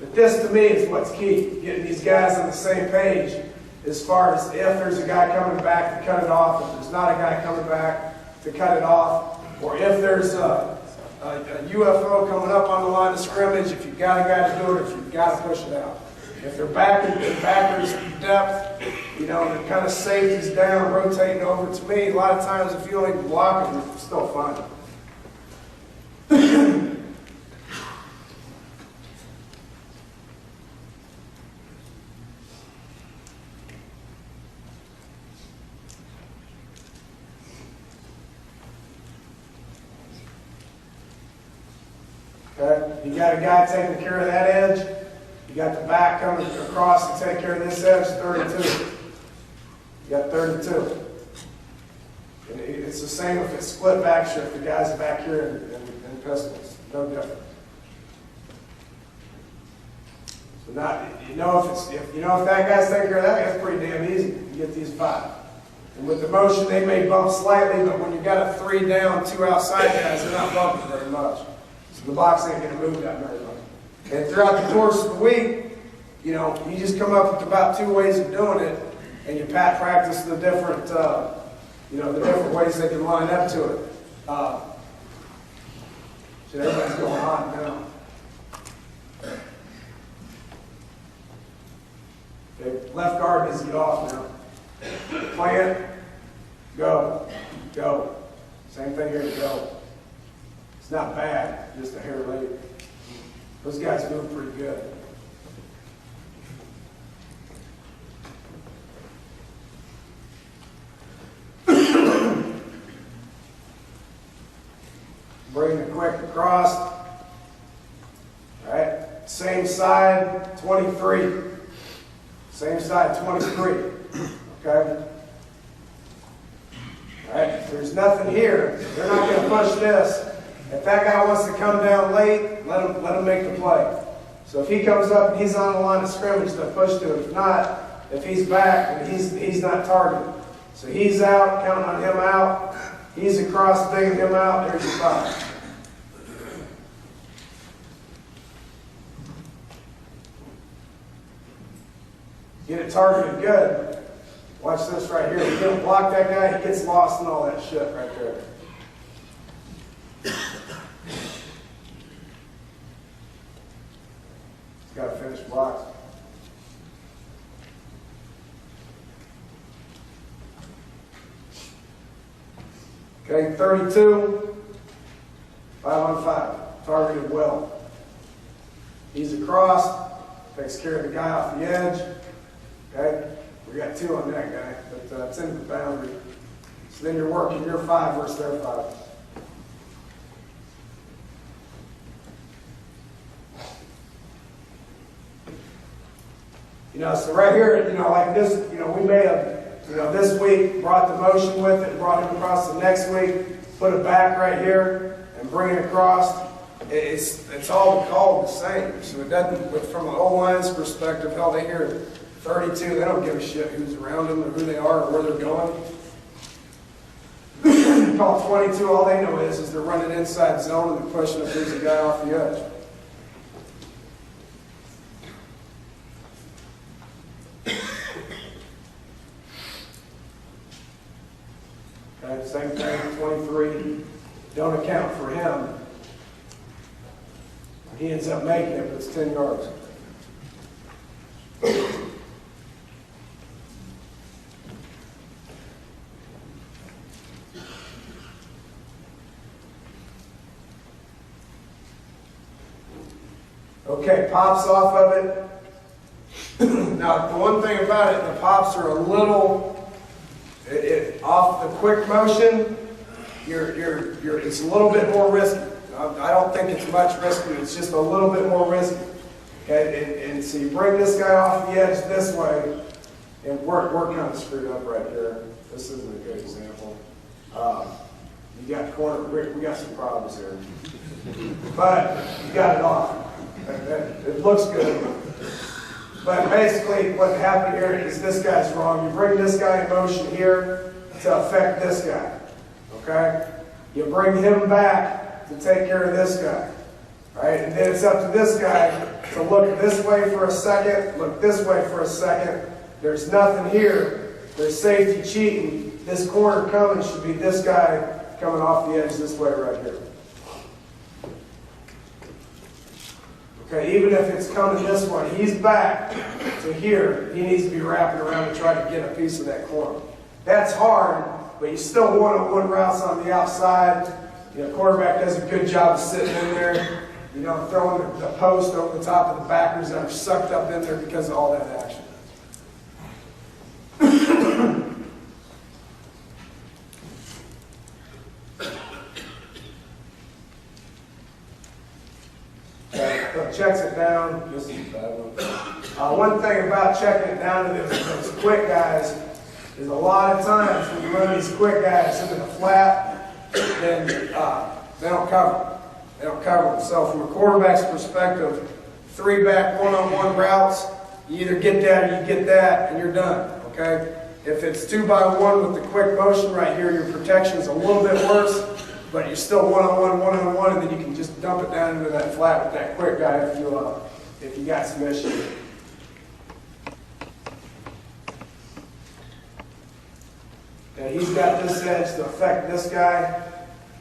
But this, to me, is what's key, getting these guys on the same page as far as if there's a guy coming back to cut it off, if there's not a guy coming back to cut it off, or if there's a UFO coming up on the line of scrimmage, if you've got a guy to do it, if you've got to push it out. If they're backers depth, you know, they're kind of safeties down, rotating over. To me, a lot of times, if you don't even block them, you're still fine. Okay, you got a guy taking care of that edge. You got the back coming across to take care of this edge, 32. You got 32. And it's the same if it's split back shift. The guys back here in pistols, no different. So now you know if that guy's taking care of that, that's pretty damn easy. You get these 5. And with the motion, they may bump slightly, but when you got a 3 down, 2 outside guys, they're not bumping very much. So the box ain't going to move that very much. And throughout the course of the week, you know, you just come up with about 2 ways of doing it, and you practice the different, you know, the different ways they can line up to it. So everybody's going hot now. Okay, left guard needs to get off now. Plant, go, go. Same thing here, go. It's not bad, just a hair late. Those guys move pretty good. Bring it quick across. All right, same side, 23. Same side, 23. Okay? All right, if there's nothing here, they're not going to push this. If that guy wants to come down late, let him make the play. So if he comes up and he's on the line of scrimmage, they'll push to it. If not, if he's back, he's not targeted. So he's out, counting on him out. He's across, digging him out. There's your 5. Get it targeted good. Watch this right here. You don't block that guy, he gets lost in all that shit right there. Got to finish blocks. Okay, 32, 5 on 5, targeted well. He's across, takes care of the guy off the edge. Okay, we got 2 on that guy, but it's in the boundary. So then you're working your 5 versus their 5. You know, so right here, you know, like this, you know, we may have, you know, this week brought the motion with it, brought him across the next week, put it back right here, and bring it across. it's all called the same. So it doesn't, from an O-line's perspective, hell, they hear 32, they don't give a shit who's around them or who they are or where they're going. Call 22, all they know is they're running inside zone and they're pushing if there's a guy off the edge. Okay, same thing, 23. Don't account for him. He ends up making it, but it's 10 yards. Okay, pops off of it. Now, the one thing about it, the pops are a little off the quick motion. It's a little bit more risky. I don't think it's much risky. It's just a little bit more risky. Okay, and so you bring this guy off the edge this way, and we're kind of screwed up right here. This isn't a good example. You got corner. We got some problems here, but you got it off. It looks good. But basically what happened here is this guy's wrong. You bring this guy in motion here to affect this guy. Okay? You bring him back to take care of this guy. Right? And then it's up to this guy to look this way for a second, look this way for a second. There's nothing here. There's safety cheating. This corner coming should be this guy coming off the edge this way right here. Okay, even if it's coming this way, he's back to here. He needs to be wrapping around to try to get a piece of that corner. That's hard, but you still one-on-one routes on the outside. You know, quarterback does a good job of sitting in there, you know, throwing the post over the top of the backers that are sucked up in there because of all that action. Checks it down. This is a bad one. One thing about checking it down to those quick guys is a lot of times when you run these quick guys into the flat, then they don't cover. They don't cover them. So from a quarterback's perspective, 3-back one-on-one routes, you either get that or you get that, and you're done. Okay? If it's 2-by-1 with the quick motion right here, your protection is a little bit worse. But you're still one-on-one, and then you can just dump it down into that flat with that quick guy if you got some issues. And he's got this edge to affect this guy.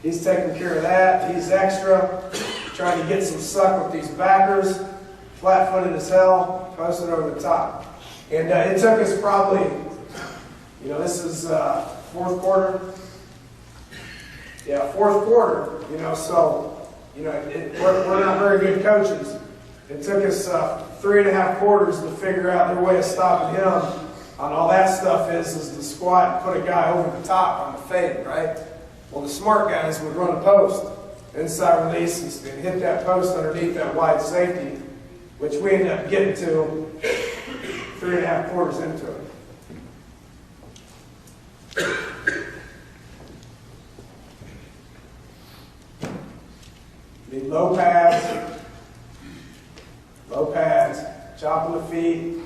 He's taking care of that. He's extra, trying to get some suck with these backers. Flat-footed as hell, posted over the top. And it took us probably, you know, this is fourth quarter. Yeah, fourth quarter, you know, so, you know, we're not very good coaches. It took us 3.5 quarters to figure out their way of stopping him on all that stuff is to squat and put a guy over the top on the fade, right? Well, the smart guys would run a post, inside release, and hit that post underneath that wide safety, which we ended up getting to 3.5 quarters into it. Need low pads, chopping the feet.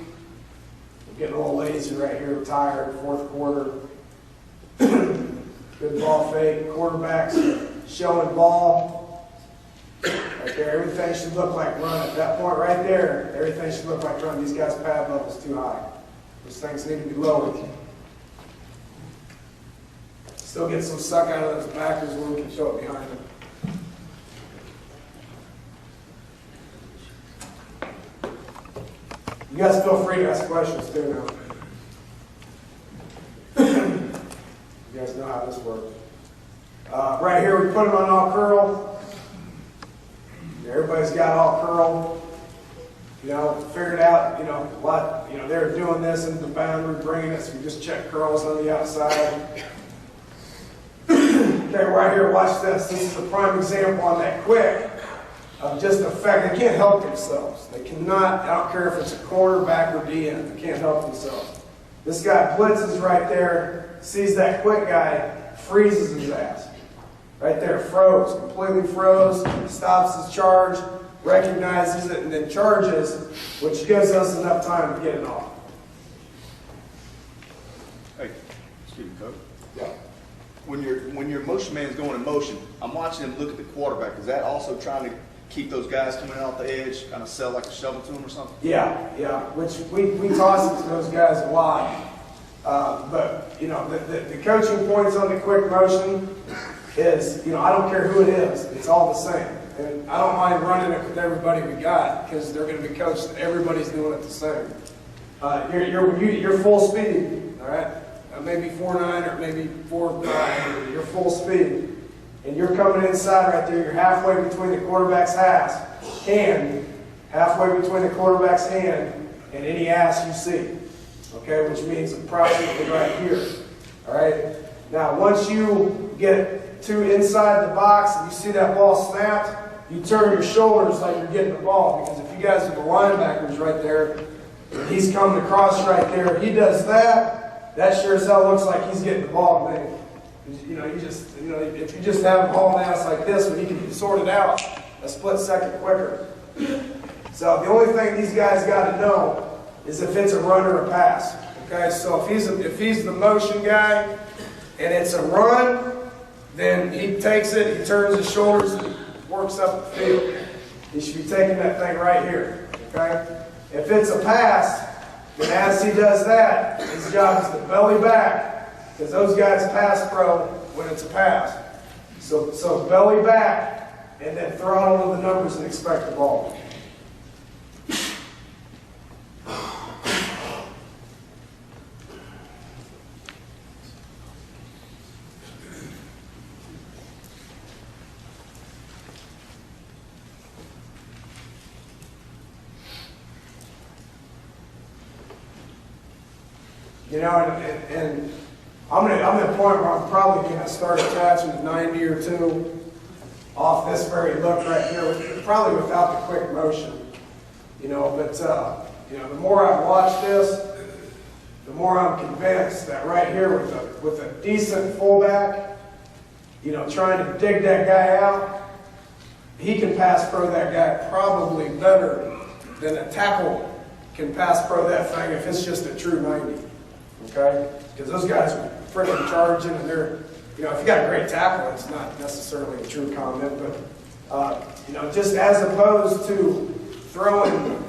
We're getting a little lazy right here, tired, fourth quarter. Good ball fake, quarterbacks showing ball. Right there, everything should look like run. At that point right there, everything should look like run. These guys' pad level's too high. Those things need to be lowered. Still get some suck out of those backers when we can show it behind them. You guys feel free to ask questions too now. You guys know how this works. Right here, we put them on all curl. Everybody's got all curl. You know, figured out, you know, what, you know, they're doing this into the boundary, bringing it, so we just check curls on the outside. Okay, right here, watch this. This is a prime example on that quick. Of just the fact they can't help themselves. They cannot, I don't care if it's a cornerback or DN, they can't help themselves. This guy blitzes right there, sees that quick guy, freezes his ass. Right there, froze, completely froze, stops his charge, recognizes it, and then charges, which gives us enough time to get it off. Hey, excuse me, Coach. Yeah. When your motion man's going in motion, I'm watching him look at the quarterback. Is that also trying to keep those guys coming off the edge, kind of sell like a shovel to them or something? Yeah, which we toss it to those guys a lot. But, you know, the coaching points on the quick motion is, you know, I don't care who it is. It's all the same. And I don't mind running it with everybody we got because they're going to be coached that everybody's doing it the same. You're full speed, all right? Maybe 4.9 or maybe 4.9. You're full speed. And you're coming inside right there. You're halfway between the quarterback's hand, halfway between the quarterback's hand and any ass you see. Okay, which means approximately right here. All right. Now, once you get to inside the box and you see that ball snapped, you turn your shoulders like you're getting the ball. Because if you guys are the linebackers right there, and he's coming across right there, he does that. That sure as hell looks like he's getting the ball, man. You know, if you just have a ball mass like this, when you can sort it out a split second quicker. So the only thing these guys got to know is if it's a run or a pass. Okay, so if he's the motion guy and it's a run, then he takes it, he turns his shoulders and works up the field. He should be taking that thing right here. Okay? If it's a pass, then as he does that, his job is to belly back, because those guys pass pro when it's a pass. So belly back and then throttle to the numbers and expect the ball. You know, and I'm at a point where I'm probably going to start attaching a 90 or 2 off this very look right here, probably without the quick motion. You know, but you know, the more I've watched this, the more I'm convinced that right here with a decent fullback, you know, trying to dig that guy out, he can pass pro that guy probably better than a tackle can pass pro that thing if it's just a true 90. Okay? Because those guys are freaking charging, and they're, you know, if you got a great tackle, it's not necessarily a true comment, but, you know, just as opposed to throwing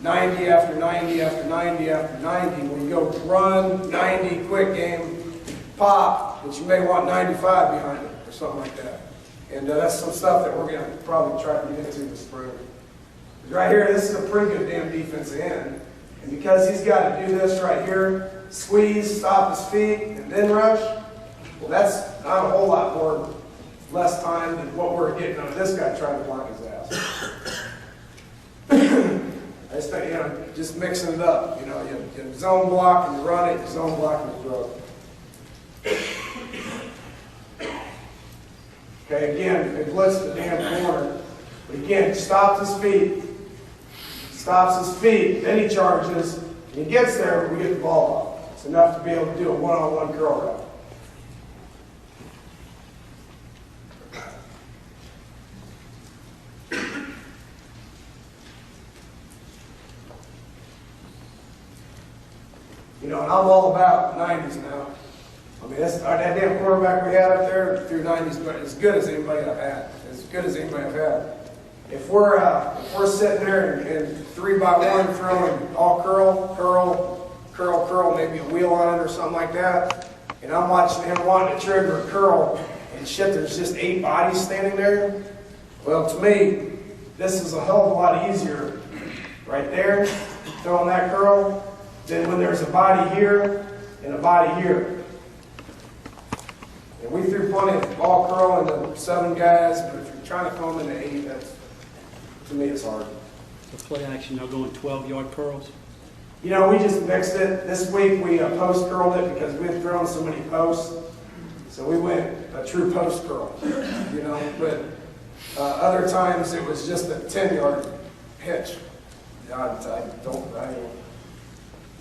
90 after 90 after 90 after 90, where you go run, 90, quick game, pop, but you may want 95 behind it, or something like that. And that's some stuff that we're going to probably try to get into this spring. Right here, this is a pretty good damn defensive end. And because he's got to do this right here, squeeze, stop his feet, and then rush, well, that's not a whole lot more, less time than what we're getting on this guy trying to block his ass. I just think, you know, just mixing it up. You know, you zone block and you run it, you zone block and you throw it. Okay, again, they blitz the damn corner. But again, stops his feet. Stops his feet, then he charges, and he gets there, we get the ball off. It's enough to be able to do a one-on-one curl route. You know, and I'm all about 90s now. I mean, that damn quarterback we had up there through 90s, but as good as anybody I've had. As good as anybody I've had. If we're sitting there and 3x1 throwing all curl, maybe a wheel on it or something like that, and I'm watching him wanting to trigger a curl, and shit, there's just 8 bodies standing there. Well, to me, this is a hell of a lot easier right there, throwing that curl, than when there's a body here and a body here. And we threw plenty of ball curl into 7 guys, but if you're trying to throw them into 8, that's, to me, it's hard. So play action, y'all going 12-yard curls? You know, we just mixed it. This week we post curled it because we had thrown so many posts. So we went a true post curl, you know. But other times it was just a 10-yard hitch.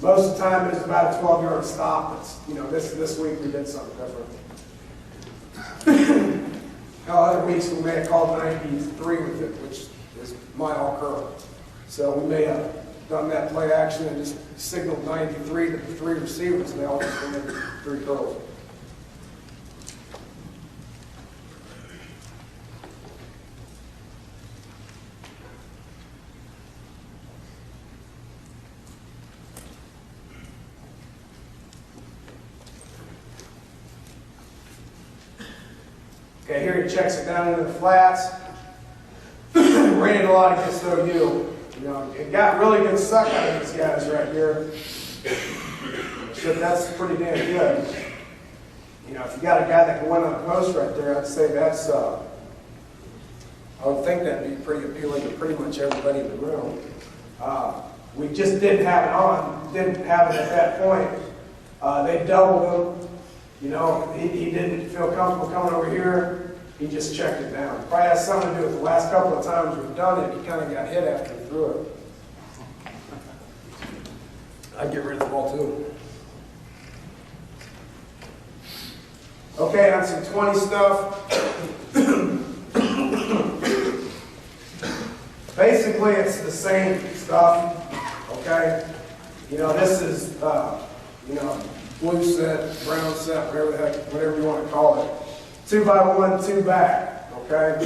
Most of the time it was about a 12-yard stop. It's, you know, this week we did something different. other weeks we may have called 93 with it, which is my all curl. So we may have done that play action and just signaled 93 to the 3 receivers, and they all just went in 3 curls. Okay, here he checks it down into the flats. Ran a lot against OU. You know, it got really good suck out of these guys right here. So that's pretty damn good. You know, if you got a guy that can win on a post right there, I'd say that's, I would think that'd be pretty appealing to pretty much everybody in the room. We just didn't have it on, didn't have it at that point. They doubled him. You know, he didn't feel comfortable coming over here. He just checked it down. Probably has something to do with the last couple of times we've done it. He kind of got hit after he threw it. I'd get rid of the ball too. Okay, on some 20 stuff. Basically, it's the same stuff. Okay, you know, this is you know, blue set, brown set, whatever the heck, whatever you want to call it. 2 by 1, 2 back, okay?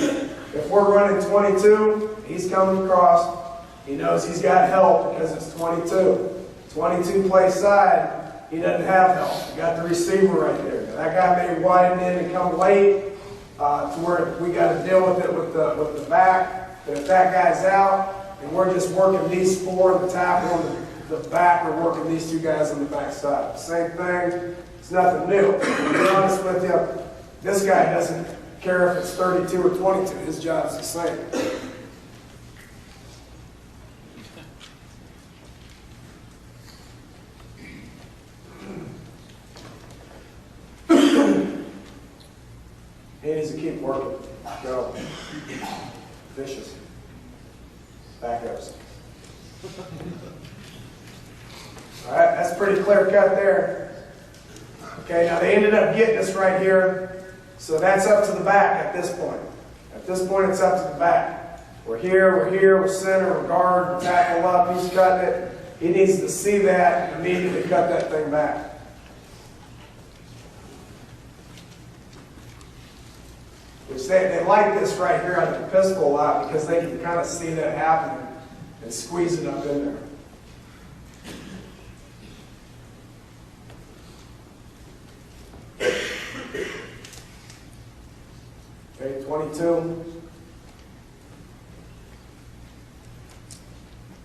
If we're running 22, he's coming across. He knows he's got help because it's 22. 22 play side, he doesn't have help. You got the receiver right there. That guy may widen in and come late to where we got to deal with it with the back. But if that guy's out and we're just working these 4 in the tackle on the back, we're working these 2 guys on the back side. Same thing. It's nothing new. To be honest with you, this guy doesn't care if it's 32 or 22. His job's the same. He needs to keep working. Go. Vicious. Backups. All right, that's pretty clear cut there. Okay, now they ended up getting us right here. So that's up to the back at this point. At this point, it's up to the back. We're here, we're center, we're guard, we're tackle up, he's cutting it. He needs to see that and immediately cut that thing back. Which they like this right here on the pistol a lot because they can kind of see that happening and squeeze it up in there. Okay, 22.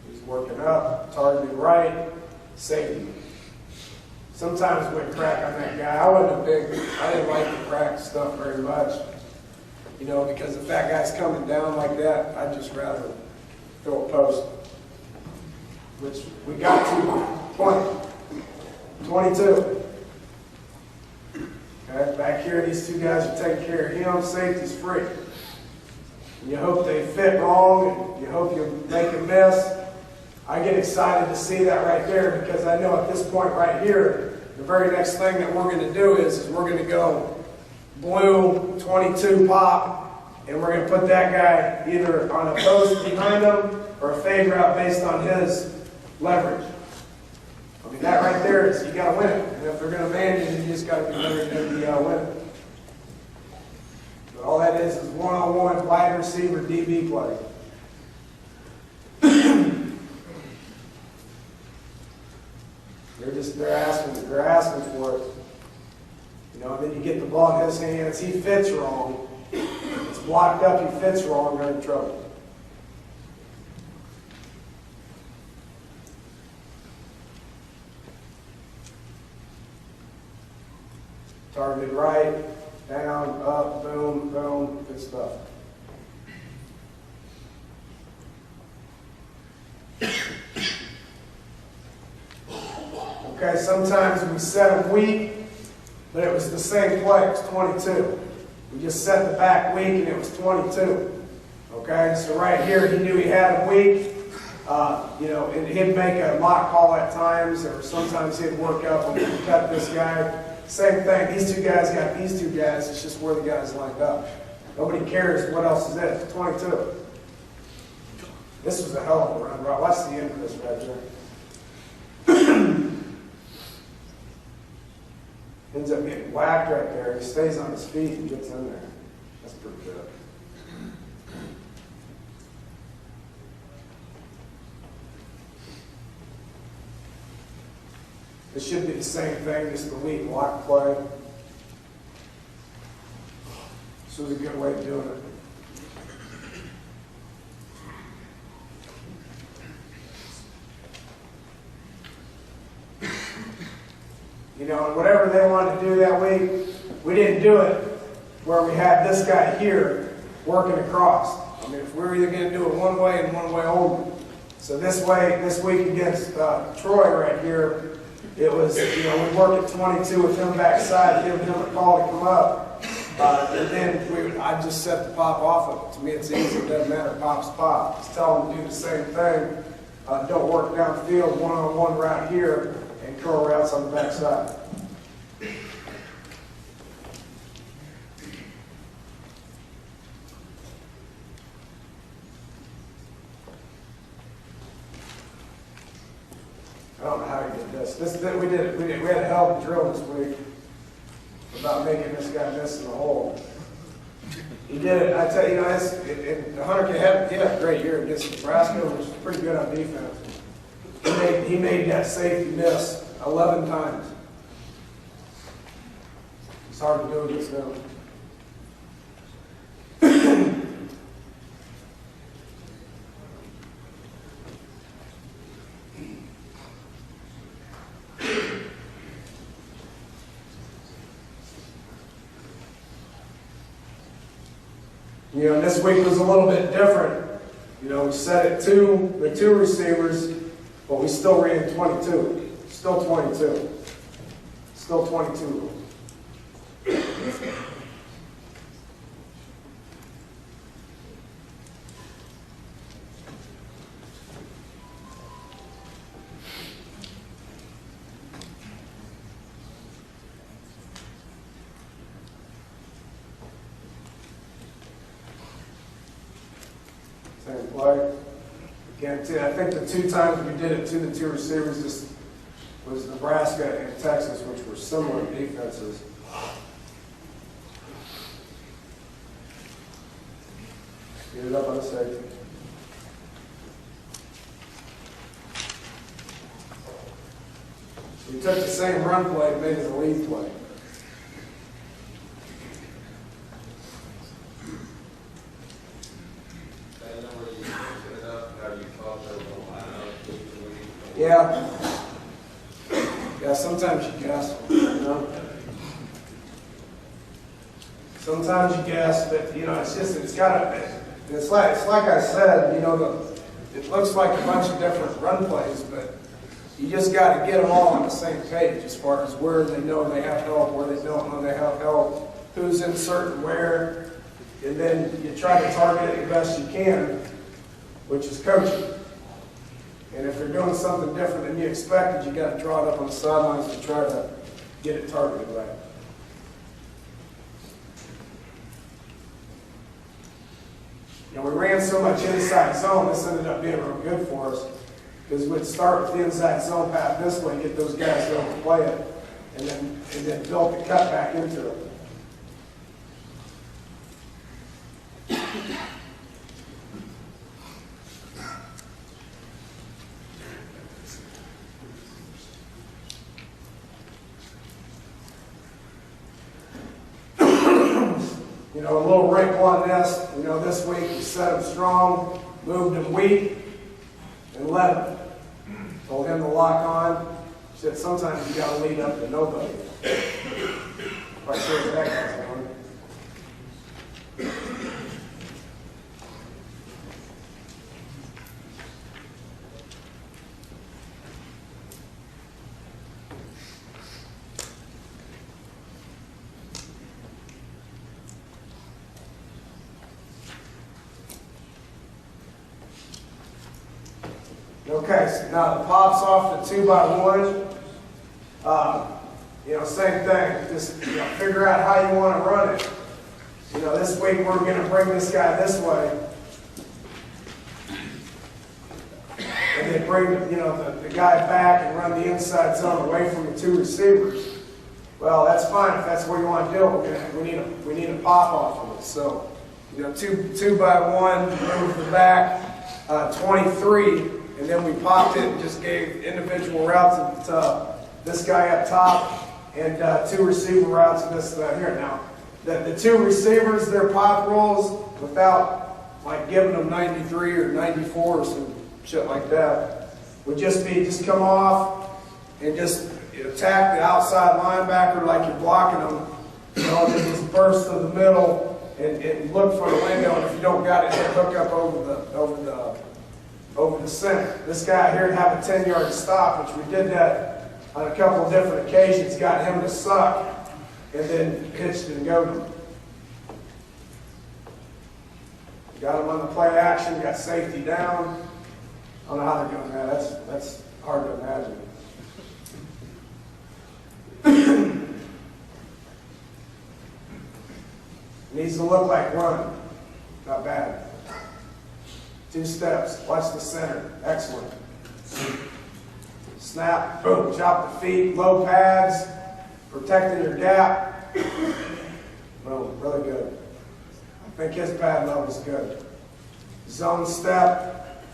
He's working up, targeting right, safety. Sometimes we crack on that guy. I didn't like the crack stuff very much. You know, because if that guy's coming down like that, I'd just rather throw a post. Which we got to 20. 22. Okay, back here, these 2 guys are taking care of him. Safety's free. And you hope they fit wrong, and you hope you make a miss. I get excited to see that right there because I know at this point right here, the very next thing that we're going to do is we're going to go blue 22 pop, and we're going to put that guy either on a post behind him or a fade route based on his leverage. I mean, that right there is, you got to win it. And if they're going to man you, you just got to be ready to win it. But all that is one-on-one wide receiver DB play. They're asking for it. You know, and then you get the ball in his hands. He fits wrong. It's blocked up. He fits wrong. You're in trouble. Targeted right, down, up, boom, boom, good stuff. Okay, sometimes we set them weak, but it was the same play. It was 22. We just set the back weak, and it was 22. Okay, so right here, he knew he had him weak. You know, and he'd make a lock call at times, or sometimes he'd work up and cut this guy. Same thing. These 2 guys got these 2 guys. It's just where the guys lined up. Nobody cares what else is in it. 22. This was a hell of a run. Watch the end of this right there. Ends up getting whacked right there. He stays on his feet and gets in there. That's pretty good. It should be the same thing, just the lead block play. This was a good way of doing it. You know, and whatever they wanted to do that week, we didn't do it where we had this guy here working across. I mean, if we were either going to do it one way and one way only. So this week against Troy right here, it was, you know, we work at 22 with him backside, giving him a call to come up. And then I'd just set the pop off of it. To me, it's easy. It doesn't matter. Pop's pop. Just tell them to do the same thing. Don't work downfield one-on-one right here and curl routes on the backside. I don't know how he did this. We had a hell of a drill this week about making this guy miss in the hole. He did it. I tell you, the Hunter had a great year against Nebraska, which was pretty good on defense. He made that safety miss 11 times. It's hard to do this now. You know, this week was a little bit different. You know, we set it to the two receivers, but we still ran 22. Still 22. Still 22. Same play. Again, I think the two times we did it to the two receivers, this was Nebraska and Texas, which were similar defenses. Get it up on the safety. We took the same run play and made it a lead play. Yeah, sometimes you guess, you know. Sometimes you guess, but you know, it's like I said, you know, it looks like a bunch of different run plays, but you just got to get them all on the same page as far as where they know they have help, where they don't know they have help, who's inserting where, and then you try to target it the best you can, which is coaching. And if they're doing something different than you expected, you got to draw it up on the sidelines to try to get it targeted right. You know, we ran so much inside zone, this ended up being real good for us because we'd start with the inside zone path this way, get those guys to to play it, and then build the cut back into it. You know, a little wrinkle on this. You know, this week we set him strong, moved him weak, and led him. Told him to lock on. Said sometimes you got to lead up to nobody. Quite sure that guy's going. Okay, so now the pop's off the 2x1. You know, same thing. Just figure out how you want to run it. You know, this week we're going to bring this guy this way. And then bring, you know, the guy back and run the inside zone away from the two receivers. Well, that's fine if that's what you want to do. We need a pop off of it. So, you know, two by one, move the back, 23, and then we popped it and just gave individual routes to this guy up top and two receiver routes to this here. Now, the two receivers, their pop rolls without like giving them 93 or 94 or some shit like that would just come off and just attack the outside linebacker like you're blocking them. You know, just burst to the middle and look for the window. And if you don't got it, hook up over the center. This guy here have a 10-yard stop, which we did that on a couple of different occasions. Got him to suck and then pitched and go to him. Got him on the play action. Got safety down. I don't know how they're doing that. That's hard to imagine. Needs to look like run. Not bad. 2 steps. Watch the center. Excellent. Snap. Boom. Chop the feet. Low pads. Protecting your gap. Boom. Really good. I think his pad low is good. Zone step.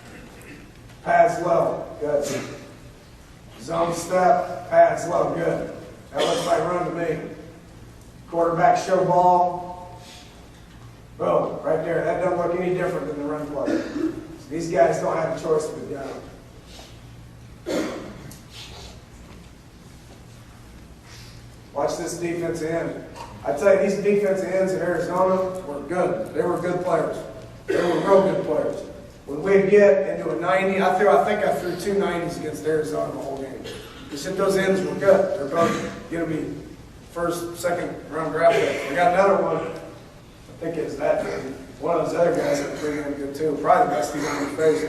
Pads low. Good. Zone step. Pads low. Good. That looks like run to me. Quarterback show ball. Boom, right there. That doesn't look any different than the run play. So these guys don't have a choice but down. Watch this defensive end. I tell you, these defensive ends in Arizona were good. They were good players. They were real good players. When we'd get into a 90, I think I threw 2 90s against Arizona the whole game. He said those ends were good. They're both going to be first, second round draft pick. We got another one. I think it's that one of those other guys that pretty damn good too. Probably the best he's on the face.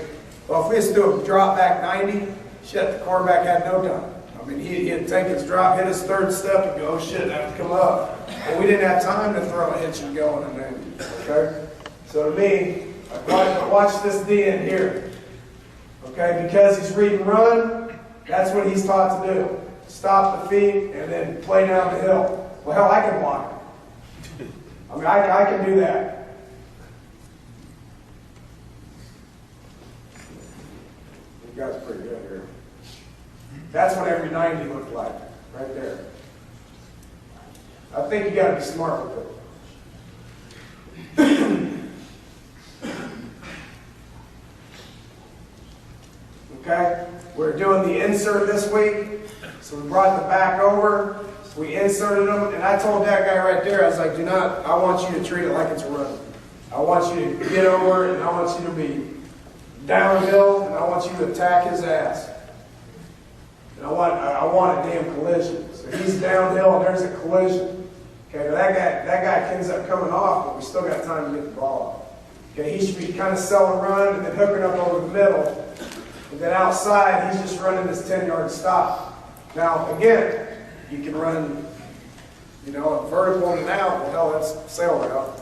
Well, if we just do a drop back 90, shit, the quarterback had no time. I mean, he'd take his drop, hit his third step, and go, oh shit, I have to come up. And we didn't have time to throw a hitch and go on him. Okay? So to me, watch this D in here. Okay? Because he's read and run, that's what he's taught to do. Stop the feet and then play down the hill. Well, hell, I can block it. I mean, I can do that. You guys are pretty good here. That's what every 90 looked like, right there. I think you got to be smart with it. Okay? We're doing the insert this week, so we brought the back over. We inserted them, and I told that guy right there, I was like, I want you to treat it like it's a run. I want you to get over it, and I want you to be downhill, and I want you to attack his ass. And I want a damn collision. So he's downhill, and there's a collision. Okay, but that guy ends up coming off, but we still got time to get the ball off. Okay, he should be kind of selling run, and then hooking up over the middle. And then outside, he's just running this 10-yard stop. Now, again, you can run, you know, a vertical and an out. Well, hell, that's sail route.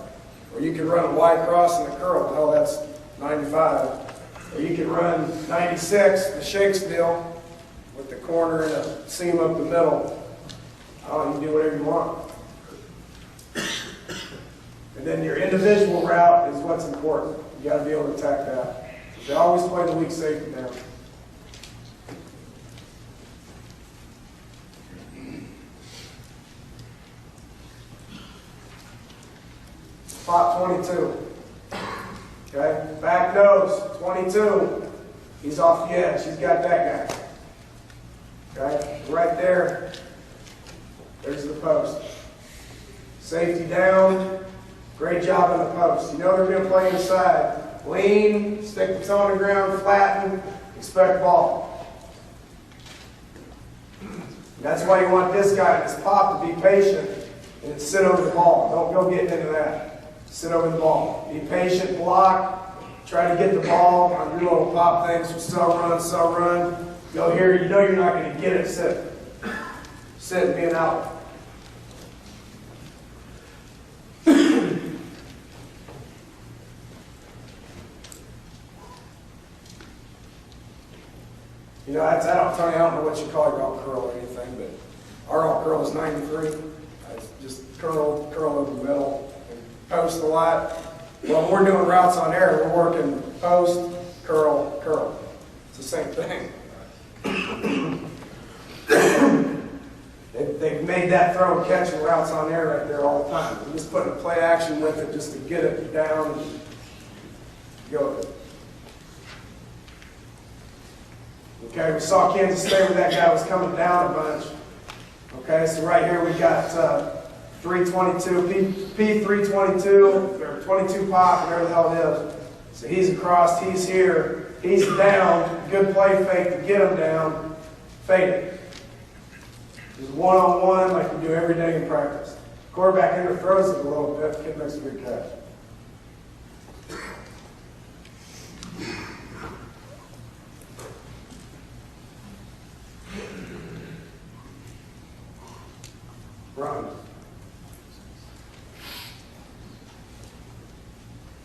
Or you can run a wide cross and a curl. Well, hell, that's 95. Or you can run 96, the Shakespeare, with the corner and a seam up the middle. Oh, you can do whatever you want. And then your individual route is what's important. You got to be able to attack that. They always play the weak safety down. Spot 22. Okay, back nose, 22. He's off the edge. He's got that guy. Okay, right there. There's the post. Safety down. Great job on the post. You know they're going to play inside. Lean, stick the toe on the ground, flatten, expect ball. That's why you want this guy, this pop, to be patient and sit over the ball. Don't go getting into that. Sit over the ball. Be patient, block. Try to get the ball on your little pop things. So run. Go here. You know you're not going to get it. Sit. Sit and be an out. You know, Tony, I don't know what you call your alt curl or anything, but our alt curl is 93. It's just curl over the middle, and post a lot. When we're doing routes on air, we're working post, curl, curl. It's the same thing. They've made that throw and catch and routes on air right there all the time. We're just putting a play action with it just to get it down and go with it. Okay, we saw Kansas State where that guy was coming down a bunch. Okay, so right here we got 322, P322, or 22 pop, whatever the hell it is. So he's across, he's here, he's down, good play fake to get him down, fade it. Just one-on-one like we do every day in practice. Quarterback under throws it a little bit, kid makes a good catch. Run.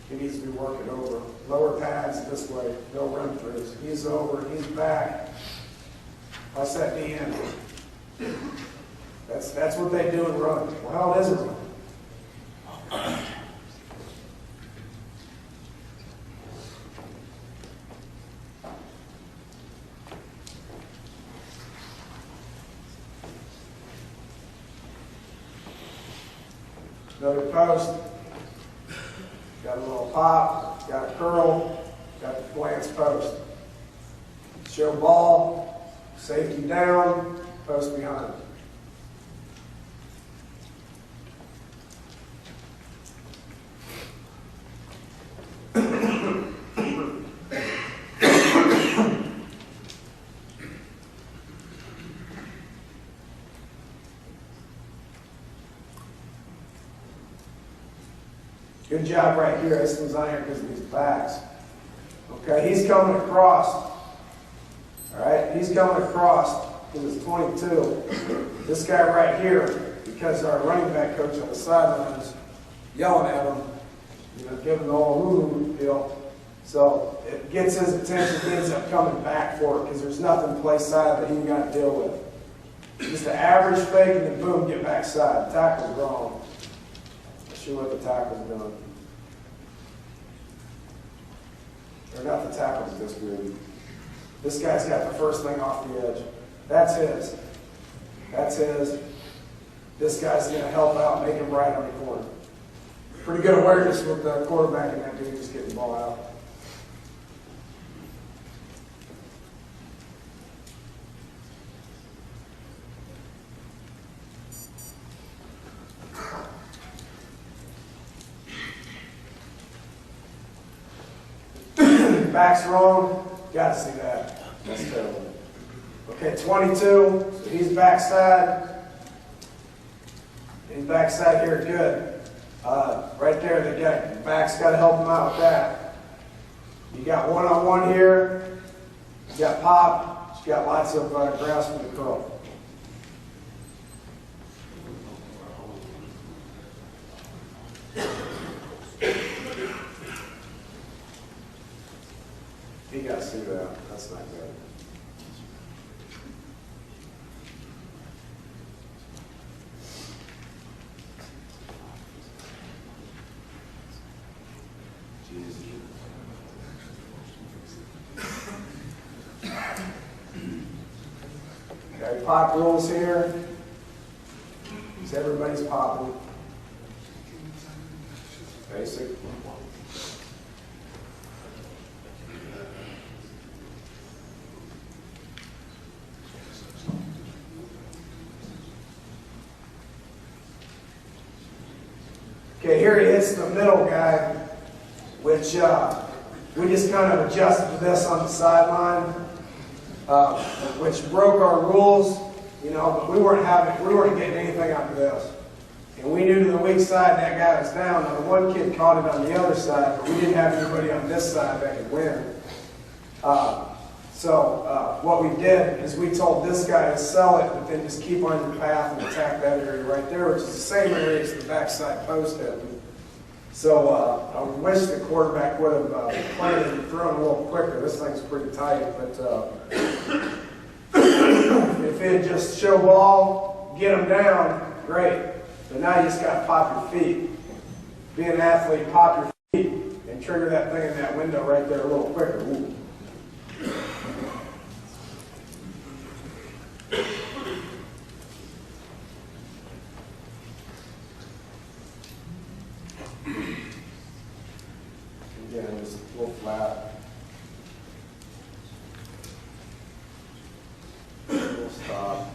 He needs to be working over. Lower pads this way, no run throughs. He's over, he's back. That's that D end. That's what they do in run. Well, how is it run? Another post, got a little pop, got a curl, got the glance post. Show ball, safety down, post behind. Good job right here. This one's on here because of these backs. Okay, he's coming across. All right, he's coming across because it's 22. This guy right here, because our running back coach on the sideline is yelling at him, you know, giving the whole hoo-hoo deal. So it gets his attention. He ends up coming back for it because there's nothing to play side that he got to deal with. Just an average fake and then boom, get backside. Tackle's wrong. See what the tackle's doing. Or not the tackle's this good. This guy's got the first thing off the edge. That's his. That's his. This guy's going to help out, make him right on the corner. Pretty good awareness with the quarterback and that dude just getting the ball out. Back's wrong. Got to see that. That's terrible. Okay, 22. So he's backside. He's backside here. Good. Right there, the back's got to help him out with that. You got one-on-one here. You got pop. You got lots of grouse for the curl. You got to see that. That's not good. Okay, pop rules here. So everybody's popping. Basic. Okay, here he hits the middle guy, which we just kind of adjusted this on the sideline, which broke our rules, you know, but we weren't getting anything out of this. And we knew to the weak side that guy was down. Now the one kid caught it on the other side, but we didn't have anybody on this side that could win. So what we did is we told this guy to sell it, but then just keep on your path and attack that area right there, which is the same area as the backside post had. So I wish the quarterback would have planted and thrown a little quicker. This thing's pretty tight, but if it just show ball, get them down, great. But now you just got to pop your feet. Be an athlete, pop your feet, and trigger that thing in that window right there a little quicker. Ooh. Again, just a little flat. We'll stop.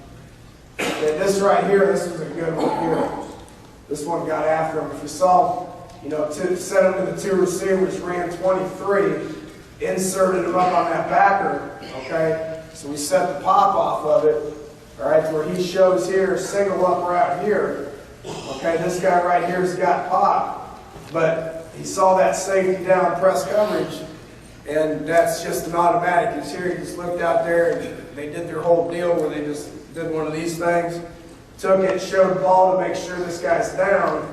Okay, this right here, this was a good one here. This one got after him. If you saw, set him to the two receivers, ran 23, inserted him up on that backer, okay? So we set the pop off of it, all right, to where he shows here, single up right here. Okay, this guy right here's got pop, but he saw that safety down press coverage, and that's just an automatic. He's here, he just looked out there, and they did their whole deal where they just did one of these things, took it, showed the ball to make sure this guy's down,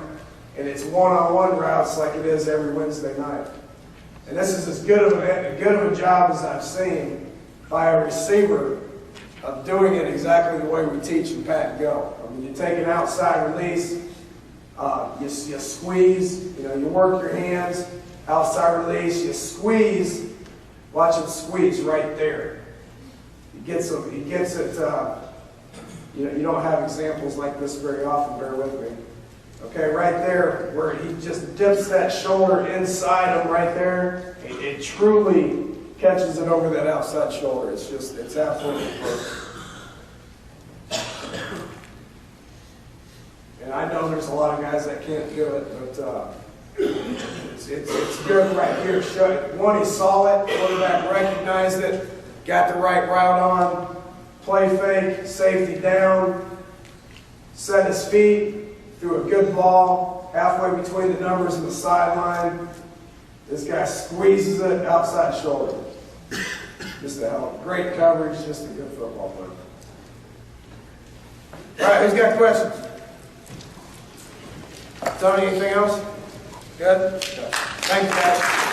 and it's one-on-one routes like it is every Wednesday night. And this is as good of a job as I've seen by a receiver of doing it exactly the way we teach in Pat and Go. I mean, you take an outside release, you squeeze, you work your hands, outside release, you squeeze, watch him squeeze right there. He gets it, you don't have examples like this very often, bear with me. Okay, right there, where he just dips that shoulder inside him right there, it truly catches it over that outside shoulder. It's absolutely perfect. And I know there's a lot of guys that can't do it, but it's good right here. One, he saw it, quarterback recognized it, got the right route on, play fake, safety down, set his feet, threw a good ball halfway between the numbers and the sideline. This guy squeezes it outside shoulder. Just a hell of great coverage, just a good football player. All right, who's got questions? Tony, anything else? Good? Thanks, guys.